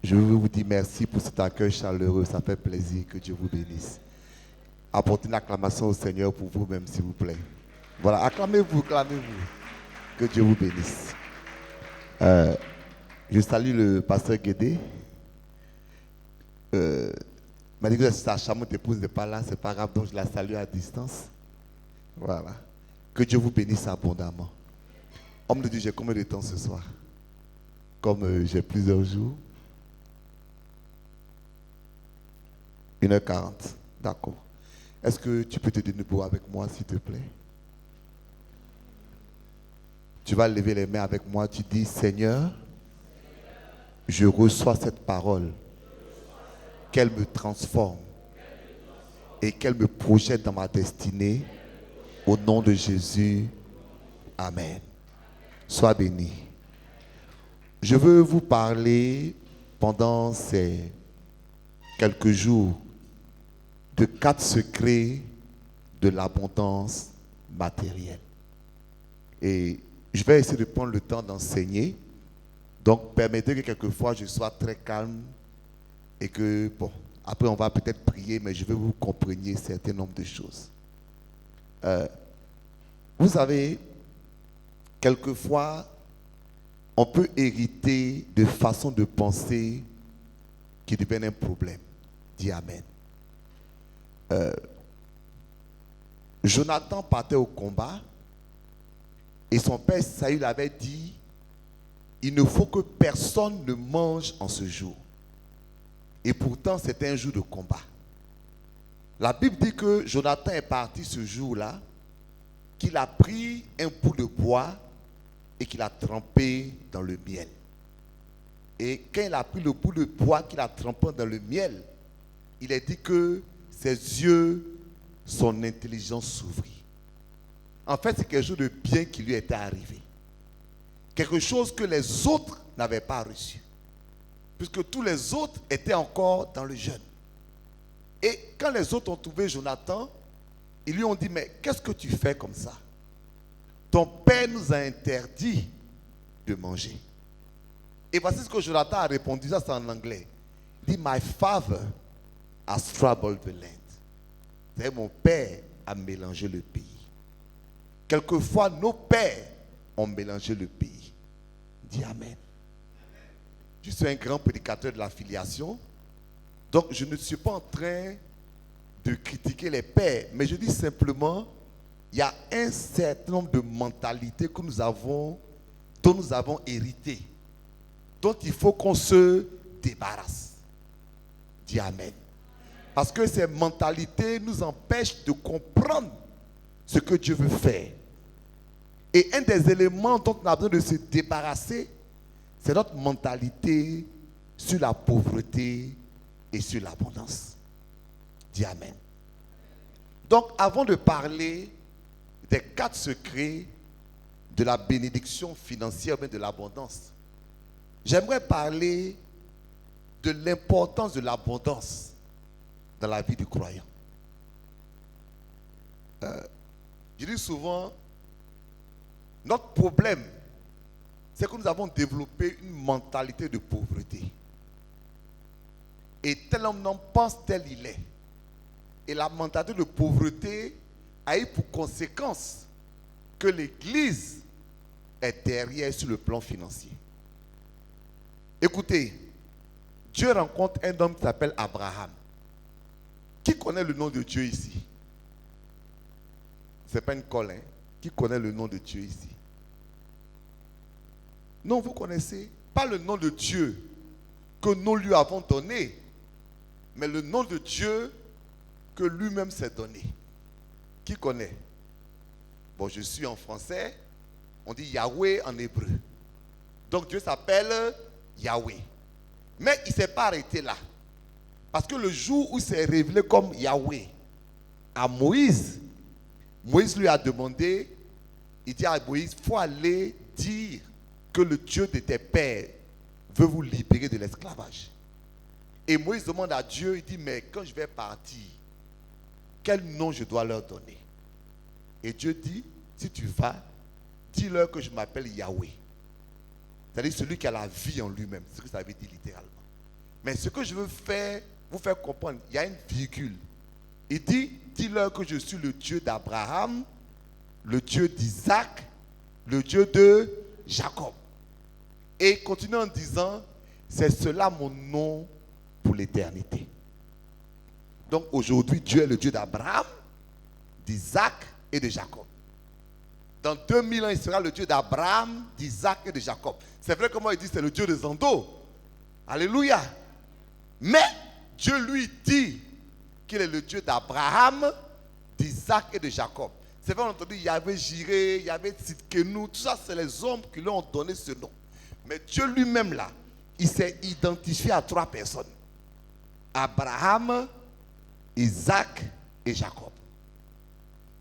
Je veux vous dire merci pour cet accueil chaleureux. Ça fait plaisir. Que Dieu vous bénisse. Apportez une acclamation au Seigneur pour vous-même, s'il vous plaît. Voilà, acclamez-vous, acclamez-vous. Que Dieu vous bénisse. Euh, je salue le pasteur Guédé. Il m'a dit que sa charmante épouse n'est pas là, c'est pas grave, donc je la salue à distance. Voilà. Que Dieu vous bénisse abondamment. Homme de Dieu, j'ai combien de temps ce soir? Comme j'ai plusieurs jours. 1h40. D'accord. Est-ce que tu peux te tenir debout avec moi, s'il te plaît? Tu vas lever les mains avec moi. Tu dis, Seigneur, je reçois cette parole. Qu'elle me transforme et qu'elle me projette dans ma destinée. Au nom de Jésus. Amen. Sois béni. Je veux vous parler pendant ces quelques jours de 4 secrets de l'abondance matérielle. Et je vais essayer de prendre le temps d'enseigner. Donc, permettez que quelquefois je sois très calme et que, bon, après on va peut-être prier, mais je veux que vous compreniez un certain nombre de choses. Vous savez, quelquefois, on peut hériter de façons de penser qui deviennent un problème. Dis Amen. Jonathan partait au combat et son père Saül avait dit, il ne faut que personne ne mange en ce jour. Et pourtant, c'était un jour de combat. La Bible dit que Jonathan est parti ce jour-là, qu'il a pris un bout de bois et qu'il a trempé dans le miel. Et quand il a pris le bout de bois qu'il a trempé dans le miel, il a dit que ses yeux, son intelligence s'ouvrit. En fait, c'est quelque chose de bien qui lui était arrivé. Quelque chose que les autres n'avaient pas reçu. Puisque tous les autres étaient encore dans le jeûne. Et quand les autres ont trouvé Jonathan, ils lui ont dit, mais qu'est-ce que tu fais comme ça? Ton père nous a interdit de manger. Et voici ce que Jonathan a répondu, ça c'est en anglais. Il dit, my father has troubled the land. C'est-à-dire, mon père a mélangé le pays. Quelquefois, nos pères ont mélangé le pays. Dis Amen. Je suis un grand prédicateur de la filiation. Donc, je ne suis pas en train de critiquer les pères, mais je dis simplement, il y a un certain nombre de mentalités que nous avons, dont nous avons hérité, dont il faut qu'on se débarrasse. Dis Amen. Parce que ces mentalités nous empêchent de comprendre ce que Dieu veut faire. Et un des éléments dont on a besoin de se débarrasser, c'est notre mentalité sur la pauvreté et sur l'abondance. Dis Amen. Donc, avant de parler des 4 secrets de la bénédiction financière, mais de l'abondance, j'aimerais parler de l'importance de l'abondance dans la vie du croyant. Je dis souvent, notre problème, c'est que nous avons développé une mentalité de pauvreté. Et tel homme n'en pense, tel il est. Et la mentalité de pauvreté a eu pour conséquence que l'Église est derrière sur le plan financier. Écoutez, Dieu rencontre un homme qui s'appelle Abraham. Qui connaît le nom de Dieu ici? Ce n'est pas une colle, hein? Qui connaît le nom de Dieu ici? Non, vous connaissez pas le nom de Dieu que nous lui avons donné, mais le nom de Dieu que lui-même s'est donné. Qui connaît? Bon, je suis en français, on dit Yahweh en hébreu. Donc Dieu s'appelle Yahweh. Mais il ne s'est pas arrêté là. Parce que le jour où il s'est révélé comme Yahweh à Moïse, Moïse lui a demandé, il dit à Moïse, il faut aller dire que le Dieu de tes pères veut vous libérer de l'esclavage. Et Moïse demande à Dieu, il dit, mais quand je vais partir, quel nom je dois leur donner? Et Dieu dit, si tu vas, dis-leur que je m'appelle Yahweh. C'est-à-dire celui qui a la vie en lui-même. C'est ce que ça veut dire littéralement. Mais ce que je veux vous faire comprendre, il y a une virgule. Il dit, dis-leur que je suis le Dieu d'Abraham, le Dieu d'Isaac, le Dieu de Jacob. Et il continue en disant, c'est cela mon nom pour l'éternité. Donc aujourd'hui, Dieu est le Dieu d'Abraham, d'Isaac et de Jacob. Dans 2000 ans, il sera le Dieu d'Abraham, d'Isaac et de Jacob. C'est vrai comment il dit, c'est le Dieu de Zando. Alléluia. Mais Dieu lui dit qu'il est le Dieu d'Abraham, d'Isaac et de Jacob. C'est vrai, on a entendu, il y avait Jiré, il y avait Tzidkenu, tout ça, c'est les hommes qui lui ont donné ce nom. Mais Dieu lui-même là, il s'est identifié à 3 personnes. Abraham, Isaac et Jacob.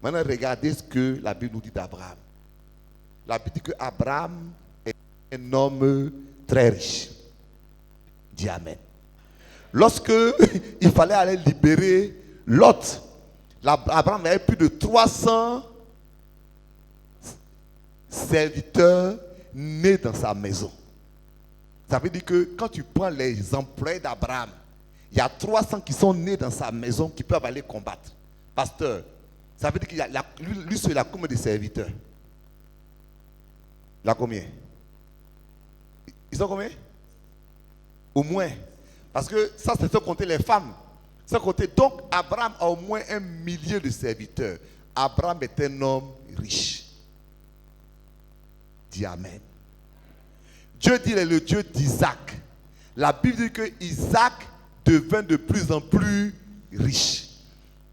Maintenant, regardez ce que la Bible nous dit d'Abraham. La Bible dit qu'Abraham est un homme très riche. Dis Amen. Lorsque il fallait aller libérer Lot, Abraham avait plus de 300 serviteurs nés dans sa maison. Ça veut dire que quand tu prends les employés d'Abraham, il y a 300 qui sont nés dans sa maison qui peuvent aller combattre. Pasteur, ça veut dire qu'il y a lui seul, il a combien de serviteurs? Il a combien? Ils sont combien? Au moins. Parce que ça, c'est sans compter les femmes. Sans compter. Donc, Abraham a au moins 1 millier de serviteurs. Abraham est un homme riche. Dis Amen. Dieu dit, il est le Dieu d'Isaac. La Bible dit que Isaac devint de plus en plus riche.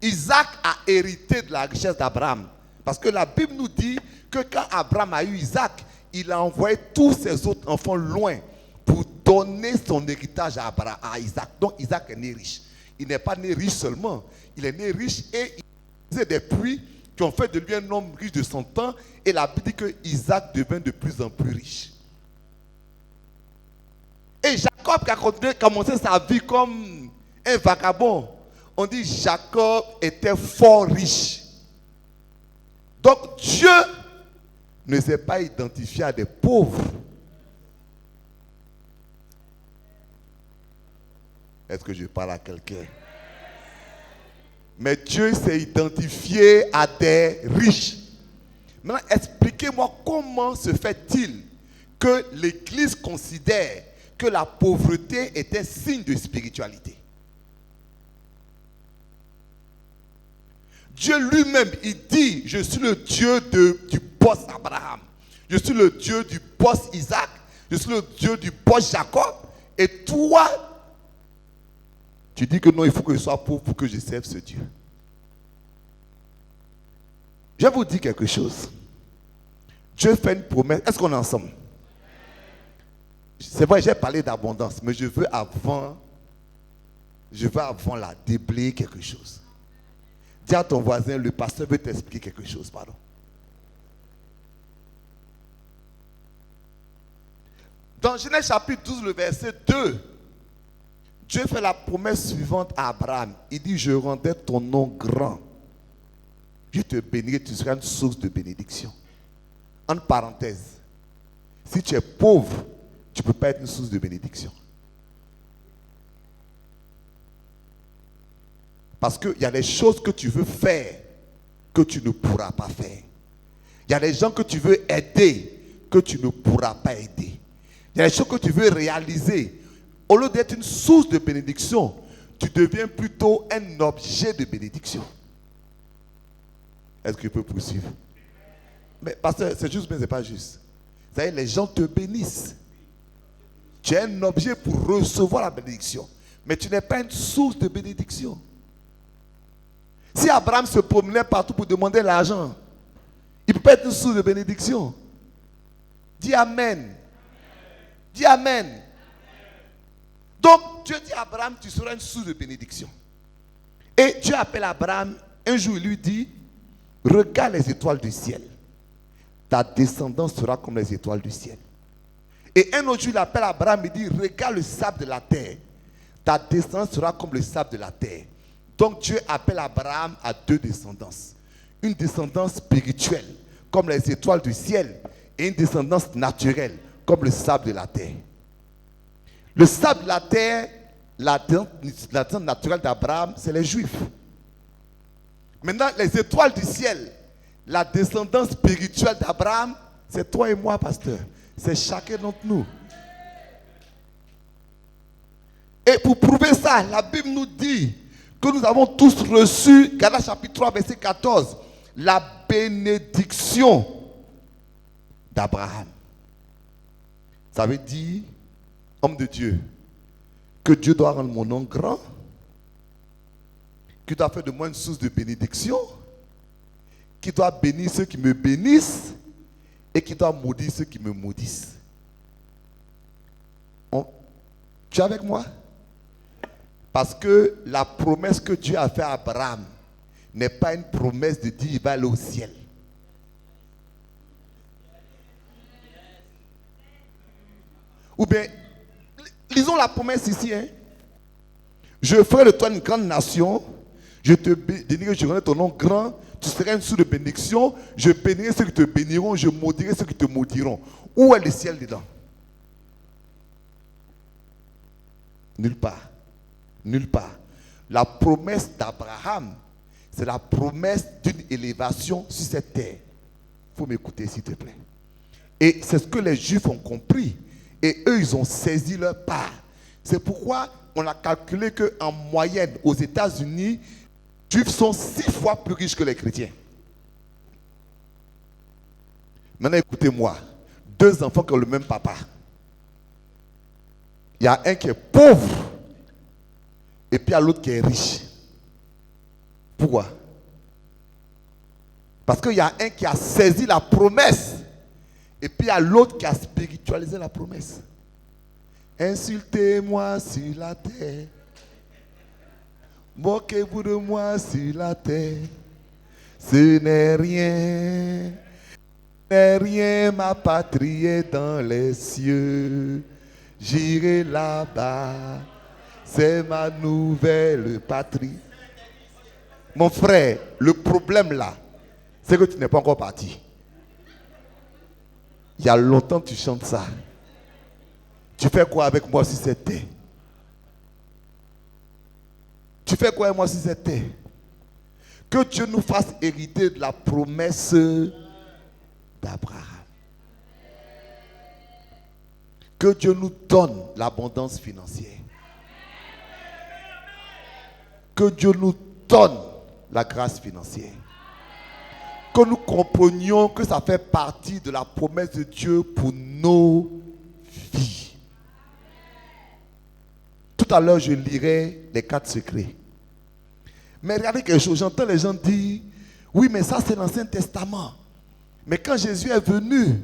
Isaac a hérité de la richesse d'Abraham. Parce que la Bible nous dit que quand Abraham a eu Isaac, il a envoyé tous ses autres enfants loin pour donner son héritage à Isaac. Donc Isaac est né riche. Il n'est pas né riche seulement. Il est né riche et il faisait des puits qui ont fait de lui un homme riche de son temps. Et la Bible dit que Isaac devint de plus en plus riche. Et Jacob qui a continué, commencé sa vie comme un vagabond. On dit Jacob était fort riche. Donc Dieu ne s'est pas identifié à des pauvres. Est-ce que je parle à quelqu'un? Mais Dieu s'est identifié à des riches. Maintenant, expliquez-moi comment se fait-il que l'Église considère que la pauvreté est un signe de spiritualité. Dieu lui-même, il dit, je suis le Dieu du boss Abraham. Je suis le Dieu du boss Isaac. Je suis le Dieu du boss Jacob. Et toi, tu dis que non, il faut que je sois pauvre pour que je serve ce Dieu. Je vais vous dire quelque chose. Dieu fait une promesse. Est-ce qu'on est ensemble? C'est vrai, j'ai parlé d'abondance, mais je veux avant là déblayer quelque chose. Dis à ton voisin, le pasteur veut t'expliquer quelque chose, pardon. Dans Genèse chapitre 12, le verset 2, Dieu fait la promesse suivante à Abraham. Il dit, je rendrai ton nom grand. Je te bénirai, tu seras une source de bénédiction. En parenthèse, si tu es pauvre, tu ne peux pas être une source de bénédiction. Parce qu'il y a des choses que tu veux faire que tu ne pourras pas faire. Il y a des gens que tu veux aider que tu ne pourras pas aider. Il y a des choses que tu veux réaliser. Au lieu d'être une source de bénédiction, tu deviens plutôt un objet de bénédiction. Est-ce que je peux poursuivre? Mais pasteur, c'est juste, mais ce n'est pas juste. Vous savez, les gens te bénissent. Tu es un objet pour recevoir la bénédiction. Mais tu n'es pas une source de bénédiction. Si Abraham se promenait partout pour demander l'argent, il peut pas être une source de bénédiction. Dis Amen. Dis Amen. Donc, Dieu dit à Abraham, tu seras une source de bénédiction. Et Dieu appelle Abraham, un jour il lui dit, regarde les étoiles du ciel. Ta descendance sera comme les étoiles du ciel. Et un autre jour il appelle Abraham, il dit, regarde le sable de la terre. Ta descendance sera comme le sable de la terre. Donc Dieu appelle Abraham à 2 descendances. Une descendance spirituelle, comme les étoiles du ciel, et une descendance naturelle, comme le sable de la terre. Le sable de la terre, la descendance naturelle d'Abraham, c'est les Juifs. Maintenant, les étoiles du ciel, la descendance spirituelle d'Abraham, c'est toi et moi, pasteur. C'est chacun d'entre nous. Et pour prouver ça, la Bible nous dit que nous avons tous reçu, Galates chapitre 3, verset 14, la bénédiction d'Abraham. Ça veut dire, homme de Dieu, que Dieu doit rendre mon nom grand, qu'il doit faire de moi une source de bénédiction, qu'il doit bénir ceux qui me bénissent et qu'il doit maudire ceux qui me maudissent. Tu es avec moi? Parce que la promesse que Dieu a faite à Abraham n'est pas une promesse de dire qu'il va aller au ciel. Ou bien, lisons la promesse ici. Je ferai de toi une grande nation. Je te bénirai, je rendrai ton nom grand. Tu seras une source de bénédiction. Je bénirai ceux qui te béniront. Je maudirai ceux qui te maudiront. Où est le ciel dedans? Nulle part. Nulle part. La promesse d'Abraham, c'est la promesse d'une élévation sur cette terre. Il faut m'écouter, s'il te plaît. Et c'est ce que les Juifs ont compris. Et eux, ils ont saisi leur part. C'est pourquoi on a calculé qu'en moyenne, aux États-Unis, les Juifs sont 6 fois plus riches que les chrétiens. Maintenant, écoutez-moi. 2 enfants qui ont le même papa. Il y a un qui est pauvre. Et puis il y a l'autre qui est riche. Pourquoi? Parce qu'il y a un qui a saisi la promesse. Et puis il y a l'autre qui a spiritualisé la promesse. Insultez-moi sur la terre. Moquez-vous de moi sur la terre. Ce n'est rien. Ce n'est rien, ma patrie est dans les cieux. J'irai là-bas. C'est ma nouvelle patrie. Mon frère, le problème là, c'est que tu n'es pas encore parti. Il y a longtemps que tu chantes ça. Tu fais quoi avec moi si c'était? Tu fais quoi avec moi si c'était? Que Dieu nous fasse hériter de la promesse d'Abraham. Que Dieu nous donne l'abondance financière. Que Dieu nous donne la grâce financière. Que nous comprenions que ça fait partie de la promesse de Dieu pour nos vies. Tout à l'heure, je lirai les 4 secrets. Mais regardez quelque chose, j'entends les gens dire, oui, mais ça c'est l'Ancien Testament. Mais quand Jésus est venu,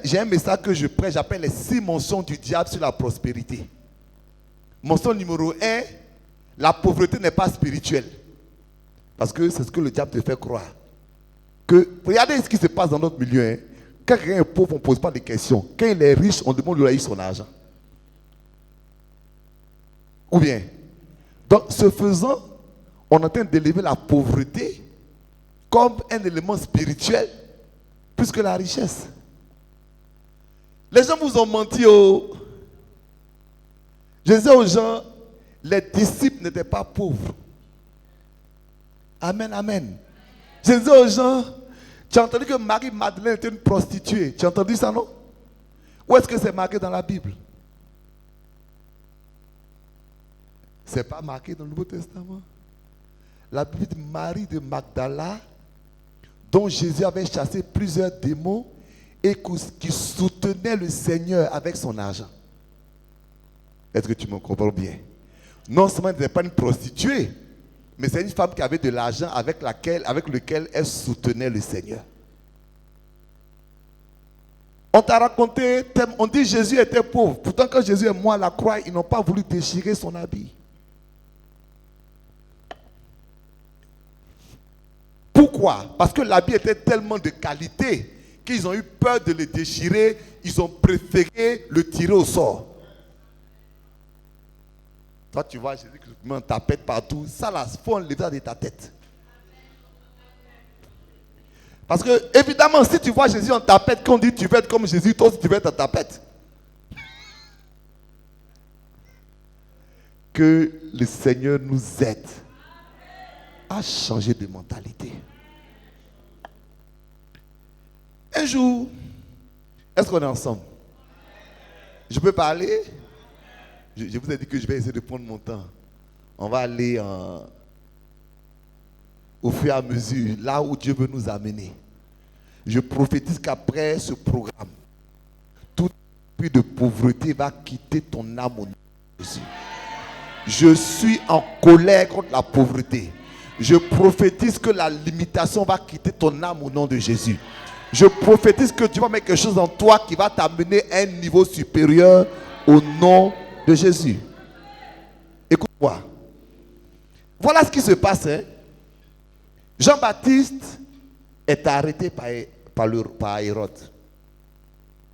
j'ai un message que je prêche, j'appelle les 6 mensonges du diable sur la prospérité. Mensonge numéro 1, la pauvreté n'est pas spirituelle. Parce que c'est ce que le diable te fait croire. Regardez ce qui se passe dans notre milieu. Quand quelqu'un est pauvre, on ne pose pas de questions. Quand il est riche, on demande où il a eu son argent. Ou bien, donc ce faisant, on est en train d'élever la pauvreté comme un élément spirituel plus que la richesse. Les gens vous ont menti. Je disais aux gens, les disciples n'étaient pas pauvres. Amen, amen. Je disais aux gens, tu as entendu que Marie-Madeleine était une prostituée. Tu as entendu ça, non? Où est-ce que c'est marqué dans la Bible? Ce n'est pas marqué dans le Nouveau Testament. La Bible dit Marie de Magdala, dont Jésus avait chassé plusieurs démons et qui soutenait le Seigneur avec son argent. Est-ce que tu me comprends bien? Non seulement elle n'était pas une prostituée, mais c'est une femme qui avait de l'argent avec lequel elle soutenait le Seigneur. On t'a raconté, on dit Jésus était pauvre. Pourtant quand Jésus est mort à la croix, ils n'ont pas voulu déchirer son habit. Pourquoi? Parce que l'habit était tellement de qualité qu'ils ont eu peur de le déchirer. Ils ont préféré le tirer au sort. Toi, tu vois Jésus qui met un tapette partout. Ça, là, il faut enlever ça de ta tête. Parce que, évidemment, si tu vois Jésus en tapette, quand on dit tu veux être comme Jésus, toi aussi tu veux être en tapette. Que le Seigneur nous aide à changer de mentalité. Un jour, est-ce qu'on est ensemble? Je peux parler? Je vous ai dit que je vais essayer de prendre mon temps. On va aller au fur et à mesure, là où Dieu veut nous amener. Je prophétise qu'après ce programme, tout esprit de pauvreté va quitter ton âme au nom de Jésus. Je suis en colère contre la pauvreté. Je prophétise que la limitation va quitter ton âme au nom de Jésus. Je prophétise que Dieu va mettre quelque chose en toi qui va t'amener à un niveau supérieur au nom de Jésus. Écoute-moi. Voilà ce qui se passe. Hein? Jean-Baptiste est arrêté par Hérode.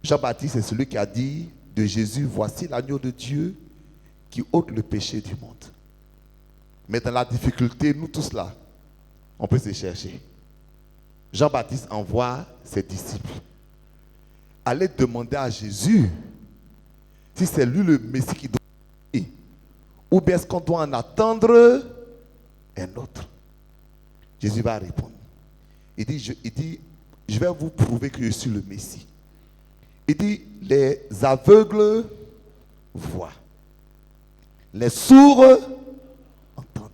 Jean-Baptiste est celui qui a dit de Jésus, voici l'agneau de Dieu qui ôte le péché du monde. Mais dans la difficulté, nous tous là, on peut se chercher. Jean-Baptiste envoie ses disciples aller demander à Jésus si c'est lui le Messie qui doit venir, ou bien est-ce qu'on doit en attendre un autre. Jésus va répondre. Il dit, je vais vous prouver que je suis le Messie. Il dit, les aveugles voient, les sourds entendent,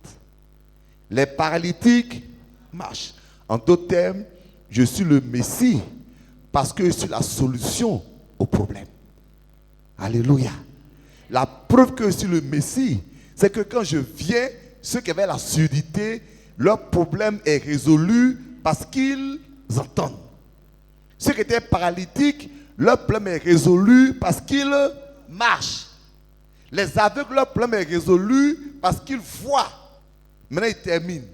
les paralytiques marchent. En d'autres termes, je suis le Messie parce que je suis la solution au problème. Alléluia. La preuve que je suis le Messie, c'est que quand je viens, ceux qui avaient la surdité, leur problème est résolu parce qu'ils entendent. Ceux qui étaient paralytiques, leur problème est résolu parce qu'ils marchent. Les aveugles, leur problème est résolu parce qu'ils voient. Maintenant, il termine.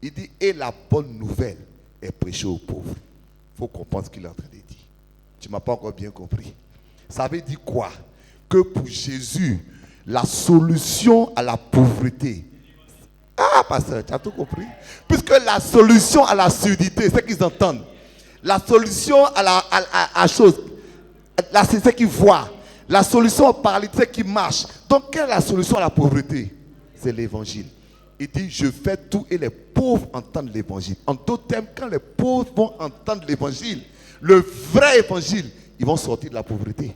Il dit, et la bonne nouvelle est prêchée aux pauvres. Il faut comprendre ce qu'il est en train de dire. Tu ne m'as pas encore bien compris. Ça veut dire quoi? Que pour Jésus, la solution à la pauvreté. Ah, pasteur, tu as tout compris? Puisque la solution à la surdité, c'est qu'ils entendent. La solution à la chose, c'est ce qu'ils voient. La solution au paralytique, c'est qu'ils marchent. Donc, quelle est la solution à la pauvreté? C'est l'évangile. Il dit, je fais tout et les pauvres entendent l'évangile. En d'autres termes, quand les pauvres vont entendre l'évangile, le vrai évangile, ils vont sortir de la pauvreté.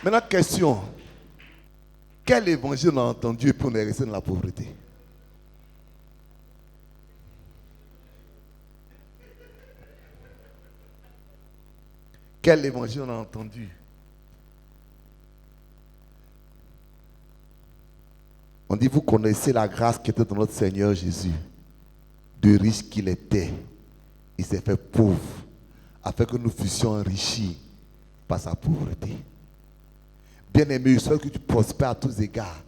Maintenant, question. Quel évangile on a entendu et puis on est resté dans la pauvreté? Quel évangile on a entendu? On dit, vous connaissez la grâce qui était dans notre Seigneur Jésus. De riche qu'il était, il s'est fait pauvre, afin que nous fussions enrichis par sa pauvreté. Bien-aimé, je souhaite que tu prospères à tous égards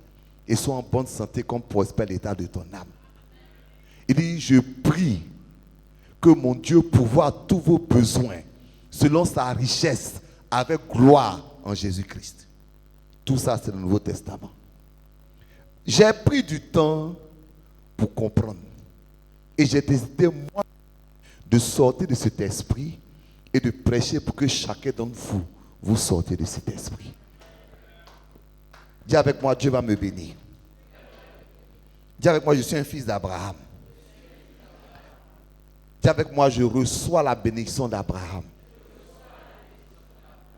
et sois en bonne santé comme prospère l'état de ton âme. Il dit, je prie que mon Dieu pourvoie tous vos besoins selon sa richesse avec gloire en Jésus-Christ. Tout ça, c'est le Nouveau Testament. J'ai pris du temps pour comprendre. Et j'ai décidé, moi, de sortir de cet esprit et de prêcher pour que chacun d'entre vous, vous sortiez de cet esprit. Dis avec moi, Dieu va me bénir. Dis avec moi, je suis un fils d'Abraham. Dis avec moi, je reçois la bénédiction d'Abraham.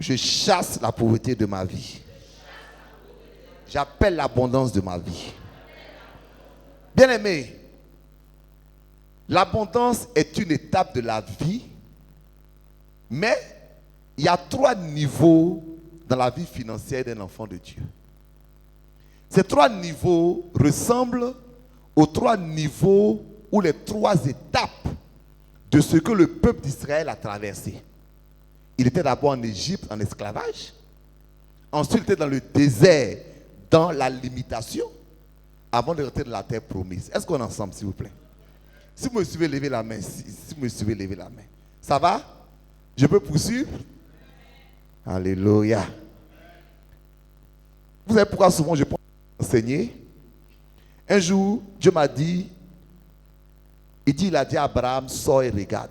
Je chasse la pauvreté de ma vie. J'appelle l'abondance de ma vie. Bien-aimé, l'abondance est une étape de la vie, mais il y a 3 niveaux dans la vie financière d'un enfant de Dieu. Ces 3 niveaux ressemblent aux 3 niveaux ou les 3 étapes de ce que le peuple d'Israël a traversé. Il était d'abord en Égypte en esclavage. Ensuite, il était dans le désert, dans la limitation, avant de rentrer dans la terre promise. Est-ce qu'on est ensemble, s'il vous plaît? Si vous me suivez, levez la main. Si vous me suivez, levez la main. Ça va? Je peux poursuivre? Alléluia. Vous savez pourquoi souvent je prends enseigner? Un jour, Dieu m'a dit, il a dit à Abraham, sors et regarde.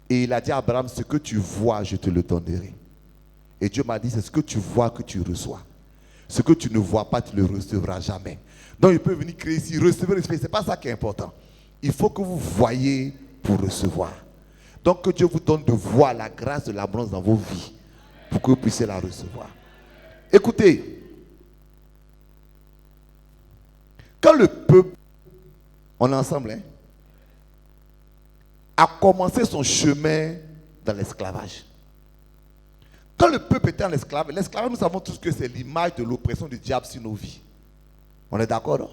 Et il a dit à Abraham, ce que tu vois, je te le donnerai. Et Dieu m'a dit, c'est ce que tu vois que tu reçois. Ce que tu ne vois pas, tu ne le recevras jamais. Donc il peut venir créer ici, recevoir, ce n'est pas ça qui est important. Il faut que vous voyez pour recevoir. Donc que Dieu vous donne de voir la grâce de l'abondance dans vos vies pour que vous puissiez la recevoir. Écoutez, quand le peuple, on est ensemble, hein, a commencé son chemin dans l'esclavage. Quand le peuple était en esclavage, l'esclavage, nous savons tous que c'est l'image de l'oppression du diable sur nos vies. On est d'accord, non?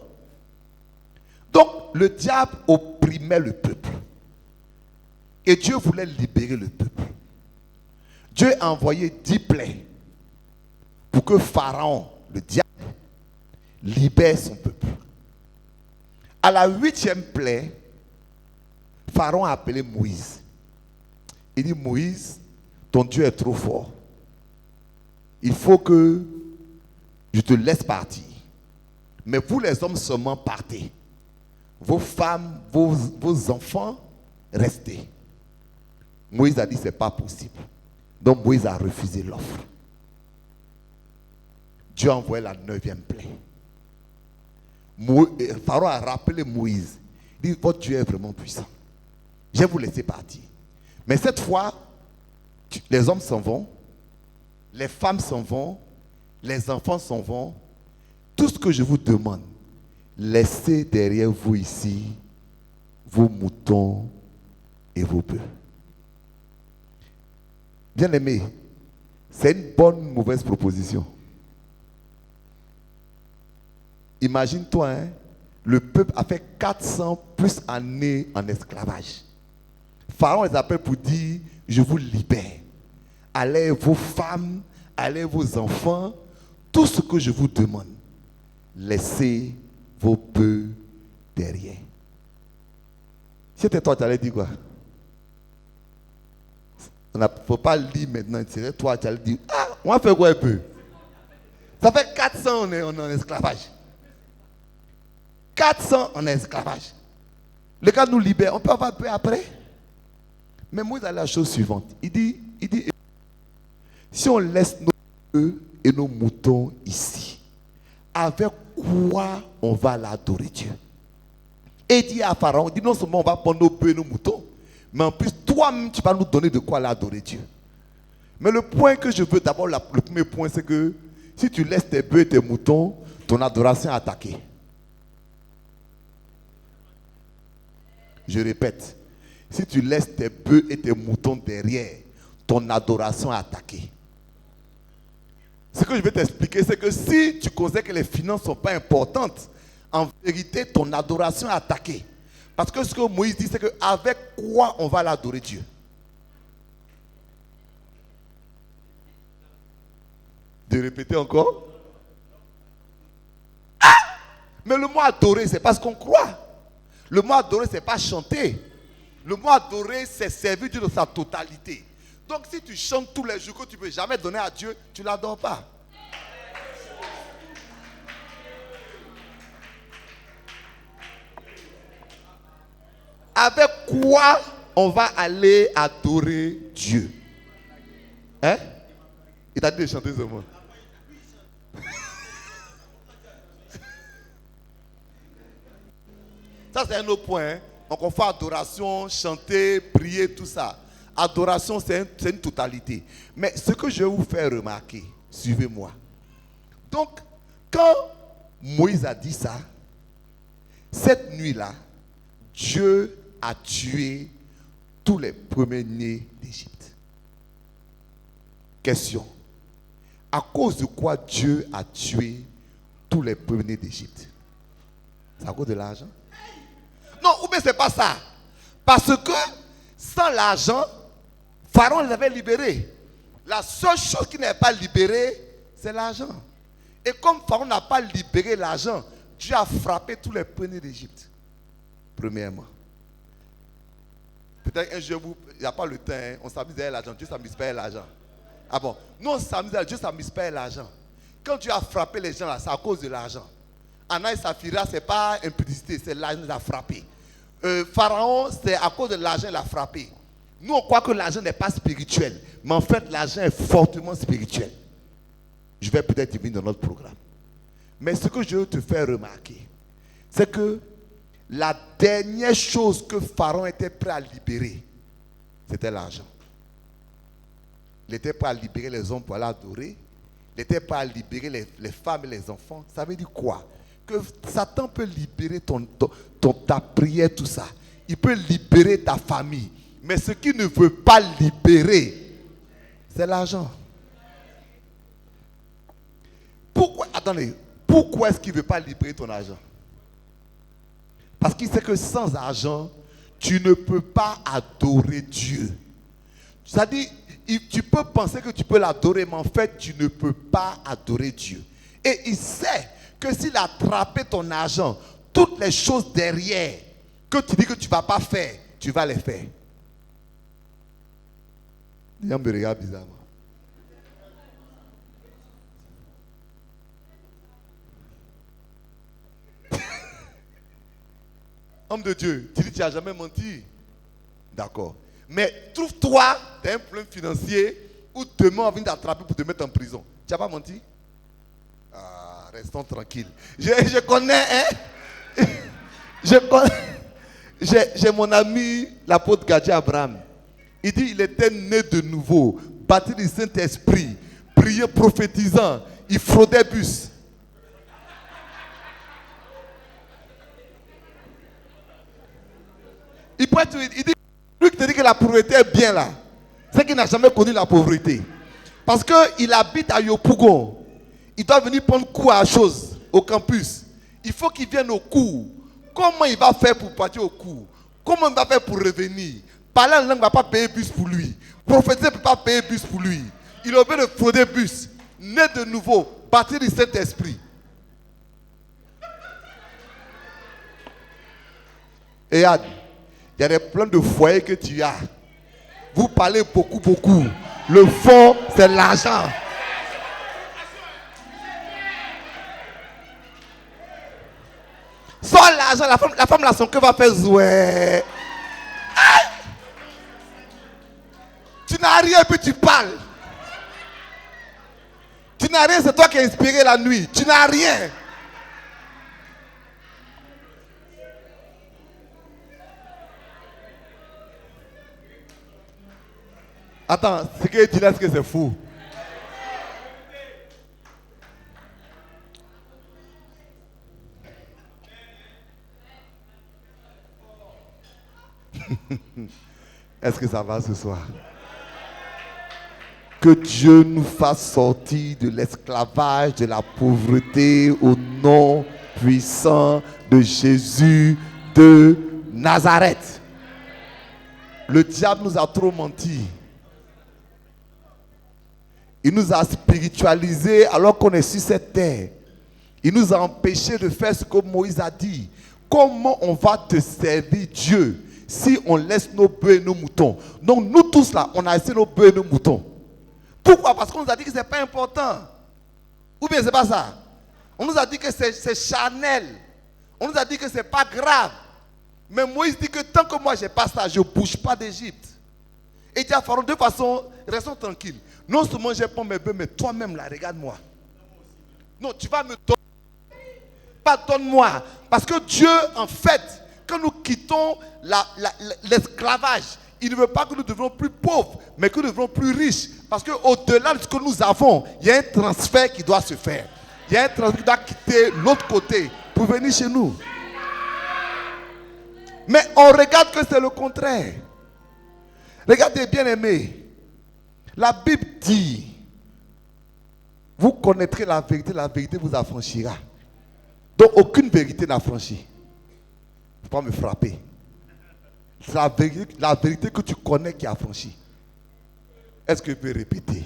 Donc, le diable opprimait le peuple. Et Dieu voulait libérer le peuple. Dieu a envoyé 10 plaies pour que Pharaon, le diable, libère son peuple. À la 8e plaie, Pharaon a appelé Moïse. Il dit, Moïse, ton Dieu est trop fort. Il faut que je te laisse partir. Mais vous les hommes seulement partez. Vos femmes, vos enfants, restez. Moïse a dit, ce n'est pas possible. Donc Moïse a refusé l'offre. Dieu a envoyé la 9e plaie. Pharaon a rappelé Moïse. Il dit, votre Dieu est vraiment puissant. Je vais vous laisser partir. Mais cette fois, les hommes s'en vont, les femmes s'en vont, les enfants s'en vont. Tout ce que je vous demande, laissez derrière vous ici vos moutons et vos bœufs. Bien-aimé, c'est une bonne ou mauvaise proposition. Imagine-toi, hein, le peuple a fait 400 plus années en esclavage. Pharaon les appelle pour dire, je vous libère. Allez vos femmes, allez vos enfants, tout ce que je vous demande, laissez vos bœufs derrière. Si c'était toi, tu allais dire quoi? Il ne faut pas lire maintenant. C'est toi, tu allais dire, ah, on va faire quoi un peu? Ça fait 400 on est en esclavage. 400 en esclavage. Le gars nous libère, on peut avoir peu après. Mais Moïse a la chose suivante. Il dit, si on laisse nos bœufs et nos moutons ici, avec quoi on va l'adorer Dieu? Et il dit à Pharaon, il dit non seulement on va prendre nos bœufs et nos moutons, mais en plus toi-même tu vas nous donner de quoi l'adorer Dieu. Mais le point que je veux d'abord, le premier point, c'est que si tu laisses tes bœufs et tes moutons, ton adoration est attaquée. Je répète, si tu laisses tes bœufs et tes moutons derrière, ton adoration est attaquée. Ce que je vais t'expliquer, c'est que si tu considères que les finances ne sont pas importantes, en vérité, ton adoration est attaquée. Parce que ce que Moïse dit, c'est qu'avec quoi on va l'adorer Dieu? De répéter encore? Ah! Mais le mot adorer, c'est pas ce qu'on croit. Le mot adorer, c'est pas chanter. Le mot adorer, c'est servir Dieu de sa totalité. Donc si tu chantes tous les jours que tu ne peux jamais donner à Dieu, tu ne l'adores pas. Avec quoi on va aller adorer Dieu? Hein? Il t'a dit de chanter ce mot. Ça, c'est un autre point. Hein? Donc, on fait adoration, chanter, prier, tout ça. Adoration, c'est une totalité. Mais ce que je vais vous faire remarquer, suivez-moi. Donc, quand Moïse a dit ça, cette nuit-là, Dieu a tué tous les premiers-nés d'Égypte. Question. À cause de quoi Dieu a tué tous les premiers-nés d'Égypte? C'est à cause de l'argent? Non, ou bien c'est pas ça. Parce que sans l'argent, Pharaon les avait libérés. La seule chose qui n'est pas libérée, c'est l'argent. Et comme Pharaon n'a pas libéré l'argent, Dieu a frappé tous les premiers d'Égypte. Premièrement. Peut-être un jour, il n'y a pas le temps, hein, on s'amuse avec l'argent. Dieu s'amuse pas avec l'argent. Ah bon? Nous, on s'amuse avec Dieu, s'amuse pas avec l'argent. Quand Dieu a frappé les gens là, c'est à cause de l'argent. Anna et Saphira, ce n'est pas impudicité, c'est l'argent qui l'a frappé. Pharaon, c'est à cause de l'argent qu'il a frappé. Nous, on croit que l'argent n'est pas spirituel. Mais en fait, l'argent est fortement spirituel. Je vais peut-être y venir dans notre programme. Mais ce que je veux te faire remarquer, c'est que la dernière chose que Pharaon était prêt à libérer, c'était l'argent. Il était prêt à libérer les hommes pour aller adorer. Il était prêt à libérer les femmes et les enfants. Ça veut dire quoi? Que Satan peut libérer ta prière, tout ça. Il peut libérer ta famille. Mais ce qu'il ne veut pas libérer, c'est l'argent. Pourquoi, attendez, pourquoi est-ce qu'il ne veut pas libérer ton argent? Parce qu'il sait que sans argent, tu ne peux pas adorer Dieu. C'est-à-dire, tu peux penser que tu peux l'adorer, mais en fait, tu ne peux pas adorer Dieu. Et il sait que s'il a attrapé ton argent, toutes les choses derrière que tu dis que tu ne vas pas faire, tu vas les faire. Les gens me regardent bizarrement. Homme de Dieu, tu dis que tu n'as jamais menti. D'accord. Mais trouve-toi, tu as un problème financier où demain on vient t'attraper pour te mettre en prison. Tu n'as pas menti? Ah, restons tranquilles. Je connais, hein? J'ai mon ami, l'apôtre Gadji Abraham. Il dit il était né de nouveau, baptisé du Saint-Esprit, prié prophétisant, il fraudait bus. Il dit, lui qui te dit que la pauvreté est bien là, c'est qu'il n'a jamais connu la pauvreté. Parce qu'il habite à Yopougon. Il doit venir prendre cours à la chose au campus. Il faut qu'il vienne au cours. Comment il va faire pour partir au cours? Comment il va faire pour revenir? Parler en langue ne va pas payer bus pour lui. Prophétiser ne peut pas payer bus pour lui. Il a oublié de frauder bus. Né de nouveau, bâti du Saint-Esprit. Et Yann, il y a des plans de foyer que tu as. Vous parlez beaucoup. Le fond, c'est l'argent. Sans l'argent, la femme là, son cœur va faire zoué. Tu n'as rien et puis tu parles. Tu n'as rien, c'est toi qui as inspiré la nuit. Tu n'as rien. Attends, ce que tu dis là, est-ce que c'est fou? Est-ce que ça va ce soir? Que Dieu nous fasse sortir de l'esclavage, de la pauvreté au nom puissant de Jésus de Nazareth. Le diable nous a trop menti. Il nous a spiritualisés alors qu'on est sur cette terre. Il nous a empêchés de faire ce que Moïse a dit. Comment on va te servir Dieu si on laisse nos bœufs et nos moutons? Donc nous tous là, on a laissé nos bœufs et nos moutons. Pourquoi? Parce qu'on nous a dit que ce n'est pas important. Ou bien ce n'est pas ça. On nous a dit que c'est charnel. On nous a dit que ce n'est pas grave. Mais Moïse dit que tant que moi je n'ai pas ça, je ne bouge pas d'Égypte. Et il dit à Pharaon, de toute façon, restons tranquilles. Non seulement je prends mes bœufs, mais toi-même là, regarde-moi. Non, tu vas me donner. Pas donne-moi. Parce que Dieu, en fait, quand nous quittons l'esclavage, il ne veut pas que nous devenions plus pauvres, mais que nous devenions plus riches. Parce qu'au-delà de ce que nous avons, il y a un transfert qui doit se faire. Il y a un transfert qui doit quitter l'autre côté pour venir chez nous. Mais on regarde que c'est le contraire. Regardez, bien aimés. La Bible dit, vous connaîtrez la vérité vous affranchira. Donc aucune vérité n'a franchi. Il ne faut pas me frapper. C'est la vérité que tu connais qui a franchi. Est-ce que je peux répéter?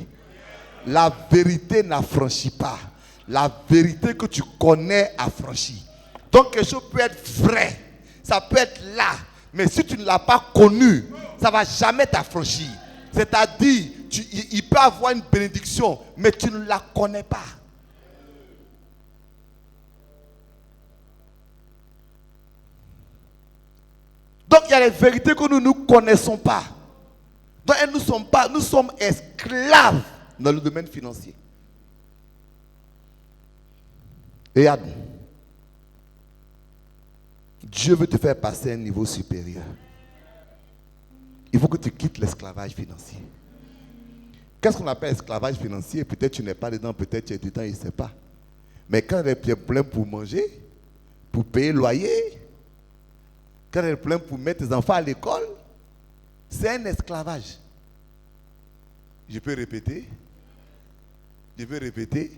La vérité n'affranchit pas. La vérité que tu connais a franchi. Donc quelque chose peut être vrai. Ça peut être là. Mais si tu ne l'as pas connu, ça ne va jamais t'affranchir. C'est-à-dire, il peut avoir une bénédiction, mais tu ne la connais pas. Donc il y a les vérités que nous ne connaissons pas. Donc elles ne sont pas, nous sommes esclaves dans le domaine financier. Regarde. Dieu veut te faire passer à un niveau supérieur. Il faut que tu quittes l'esclavage financier. Qu'est-ce qu'on appelle esclavage financier? Peut-être tu n'es pas dedans, peut-être tu es dedans, il ne sait pas. Mais quand il y a des problèmes pour manger, pour payer le loyer, quand il y a des problèmes pour mettre tes enfants à l'école, c'est un esclavage. Je peux répéter? Je veux répéter?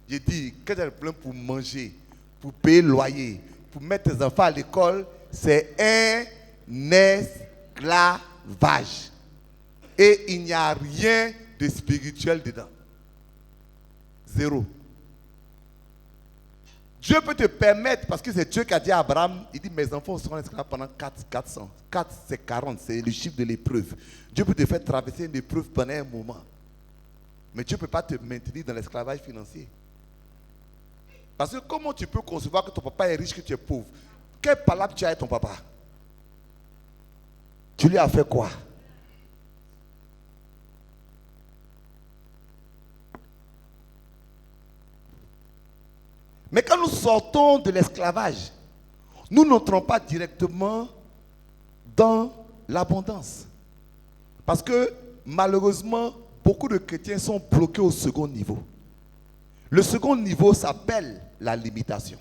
Je dis, quand il y a des problèmes pour manger, pour payer le loyer, pour mettre tes enfants à l'école, c'est un esclavage. Et il n'y a rien de spirituel dedans. Zéro. Dieu peut te permettre, parce que c'est Dieu qui a dit à Abraham, il dit, mes enfants seront esclaves pendant 400. 4, c'est 40, c'est le chiffre de l'épreuve. Dieu peut te faire traverser une épreuve pendant un moment. Mais Dieu ne peut pas te maintenir dans l'esclavage financier. Parce que comment tu peux concevoir que ton papa est riche, que tu es pauvre? Quelle palabre tu as avec ton papa? Tu lui as fait quoi? Mais quand nous sortons de l'esclavage, nous n'entrons pas directement dans l'abondance. Parce que malheureusement, beaucoup de chrétiens sont bloqués au second niveau. Le second niveau s'appelle la limitation.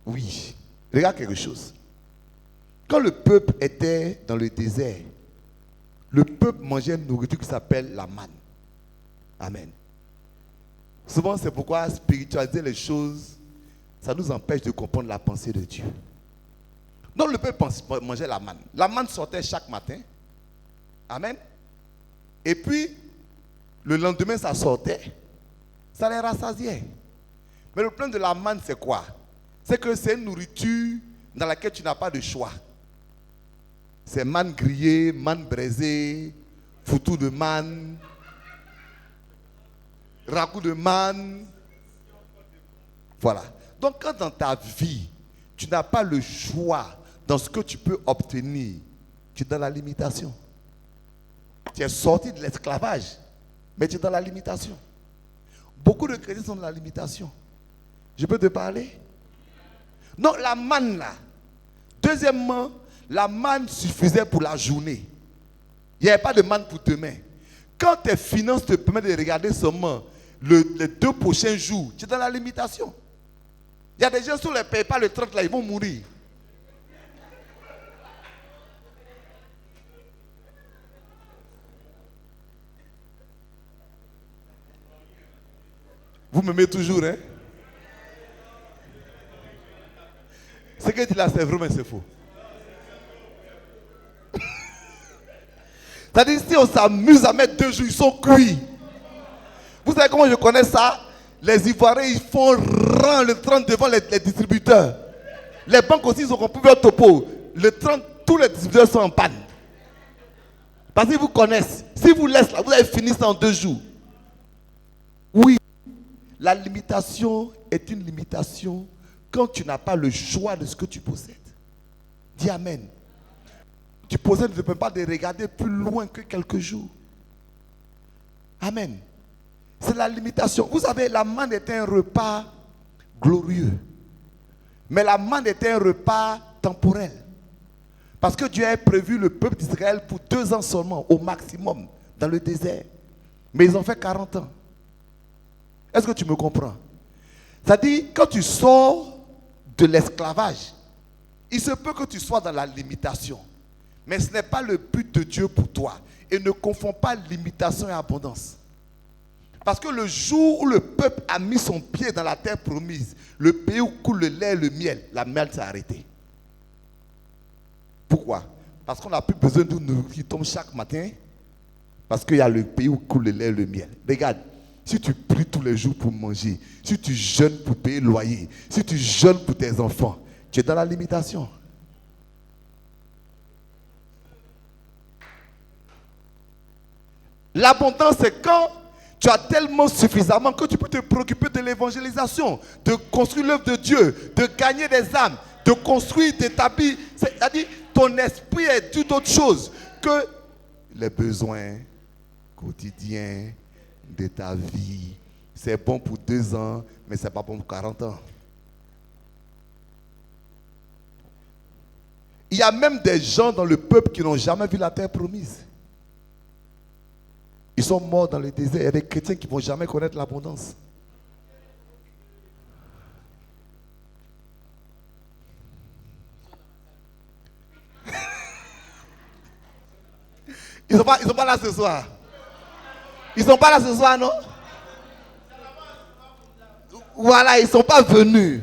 Oui, regarde quelque chose. Quand le peuple était dans le désert, le peuple mangeait une nourriture qui s'appelle la manne. Amen. Souvent, c'est pourquoi spiritualiser les choses, ça nous empêche de comprendre la pensée de Dieu. Donc, le peuple mangeait la manne. La manne sortait chaque matin. Amen. Et puis, le lendemain, ça sortait. Ça les rassasiait. Mais le problème de la manne, c'est quoi? C'est que c'est une nourriture dans laquelle tu n'as pas de choix. C'est manne grillée, manne braisée, foutou de manne, ragoût de manne. Voilà. Donc quand dans ta vie, tu n'as pas le choix dans ce que tu peux obtenir, tu es dans la limitation. Tu es sorti de l'esclavage, mais tu es dans la limitation. Beaucoup de chrétiens sont dans la limitation. Je peux te parler? Non, la manne là. Deuxièmement, la manne suffisait pour la journée. Il n'y avait pas de manne pour demain. Quand tes finances te permettent de regarder seulement les 2 prochains jours, tu es dans la limitation. Il y a des gens qui ne les payent pas le 30 là, ils vont mourir. Vous m'aimez toujours, hein? Ce que dit là, c'est vrai, mais c'est faux. C'est-à-dire, si on s'amuse à mettre 2 jours, ils sont cuits. Vous savez comment je connais ça? Les Ivoiriens, ils font rang le 30 devant les distributeurs. Les banques aussi, ils ont compris leur topo. Le 30, tous les distributeurs sont en panne. Parce qu'ils vous connaissent. Si vous laissez là, vous avez fini ça en 2 jours. Oui, la limitation est une limitation quand tu n'as pas le choix de ce que tu possèdes. Dis Amen. Tu possèdes, tu ne peux pas te regarder plus loin que quelques jours. Amen. C'est la limitation. Vous savez, la manne était un repas glorieux. Mais la manne était un repas temporel. Parce que Dieu a prévu le peuple d'Israël pour 2 ans seulement, au maximum, dans le désert. Mais ils ont fait 40 ans. Est-ce que tu me comprends? C'est-à-dire, quand tu sors de l'esclavage, il se peut que tu sois dans la limitation. Mais ce n'est pas le but de Dieu pour toi. Et ne confonds pas limitation et abondance. Parce que le jour où le peuple a mis son pied dans la terre promise, le pays où coule le lait et le miel, la miel s'est arrêtée. Pourquoi? Parce qu'on n'a plus besoin de nous qui tombe chaque matin. Parce qu'il y a le pays où coule le lait et le miel. Regarde, si tu pries tous les jours pour manger, si tu jeûnes pour payer le loyer, si tu jeûnes pour tes enfants, tu es dans la limitation. L'abondance, c'est quand tu as tellement suffisamment que tu peux te préoccuper de l'évangélisation, de construire l'œuvre de Dieu, de gagner des âmes, de construire, d'établir. C'est-à-dire, ton esprit est tout autre chose que les besoins quotidiens de ta vie c'est bon pour 2 ans, mais c'est pas bon pour 40 ans. Il y a même des gens dans le peuple qui n'ont jamais vu la terre promise. Ils sont morts dans le désert. Il y a des chrétiens qui ne vont jamais connaître l'abondance. Ils sont pas là ce soir. Ils sont pas là ce soir, non? Voilà, ils ne sont pas venus.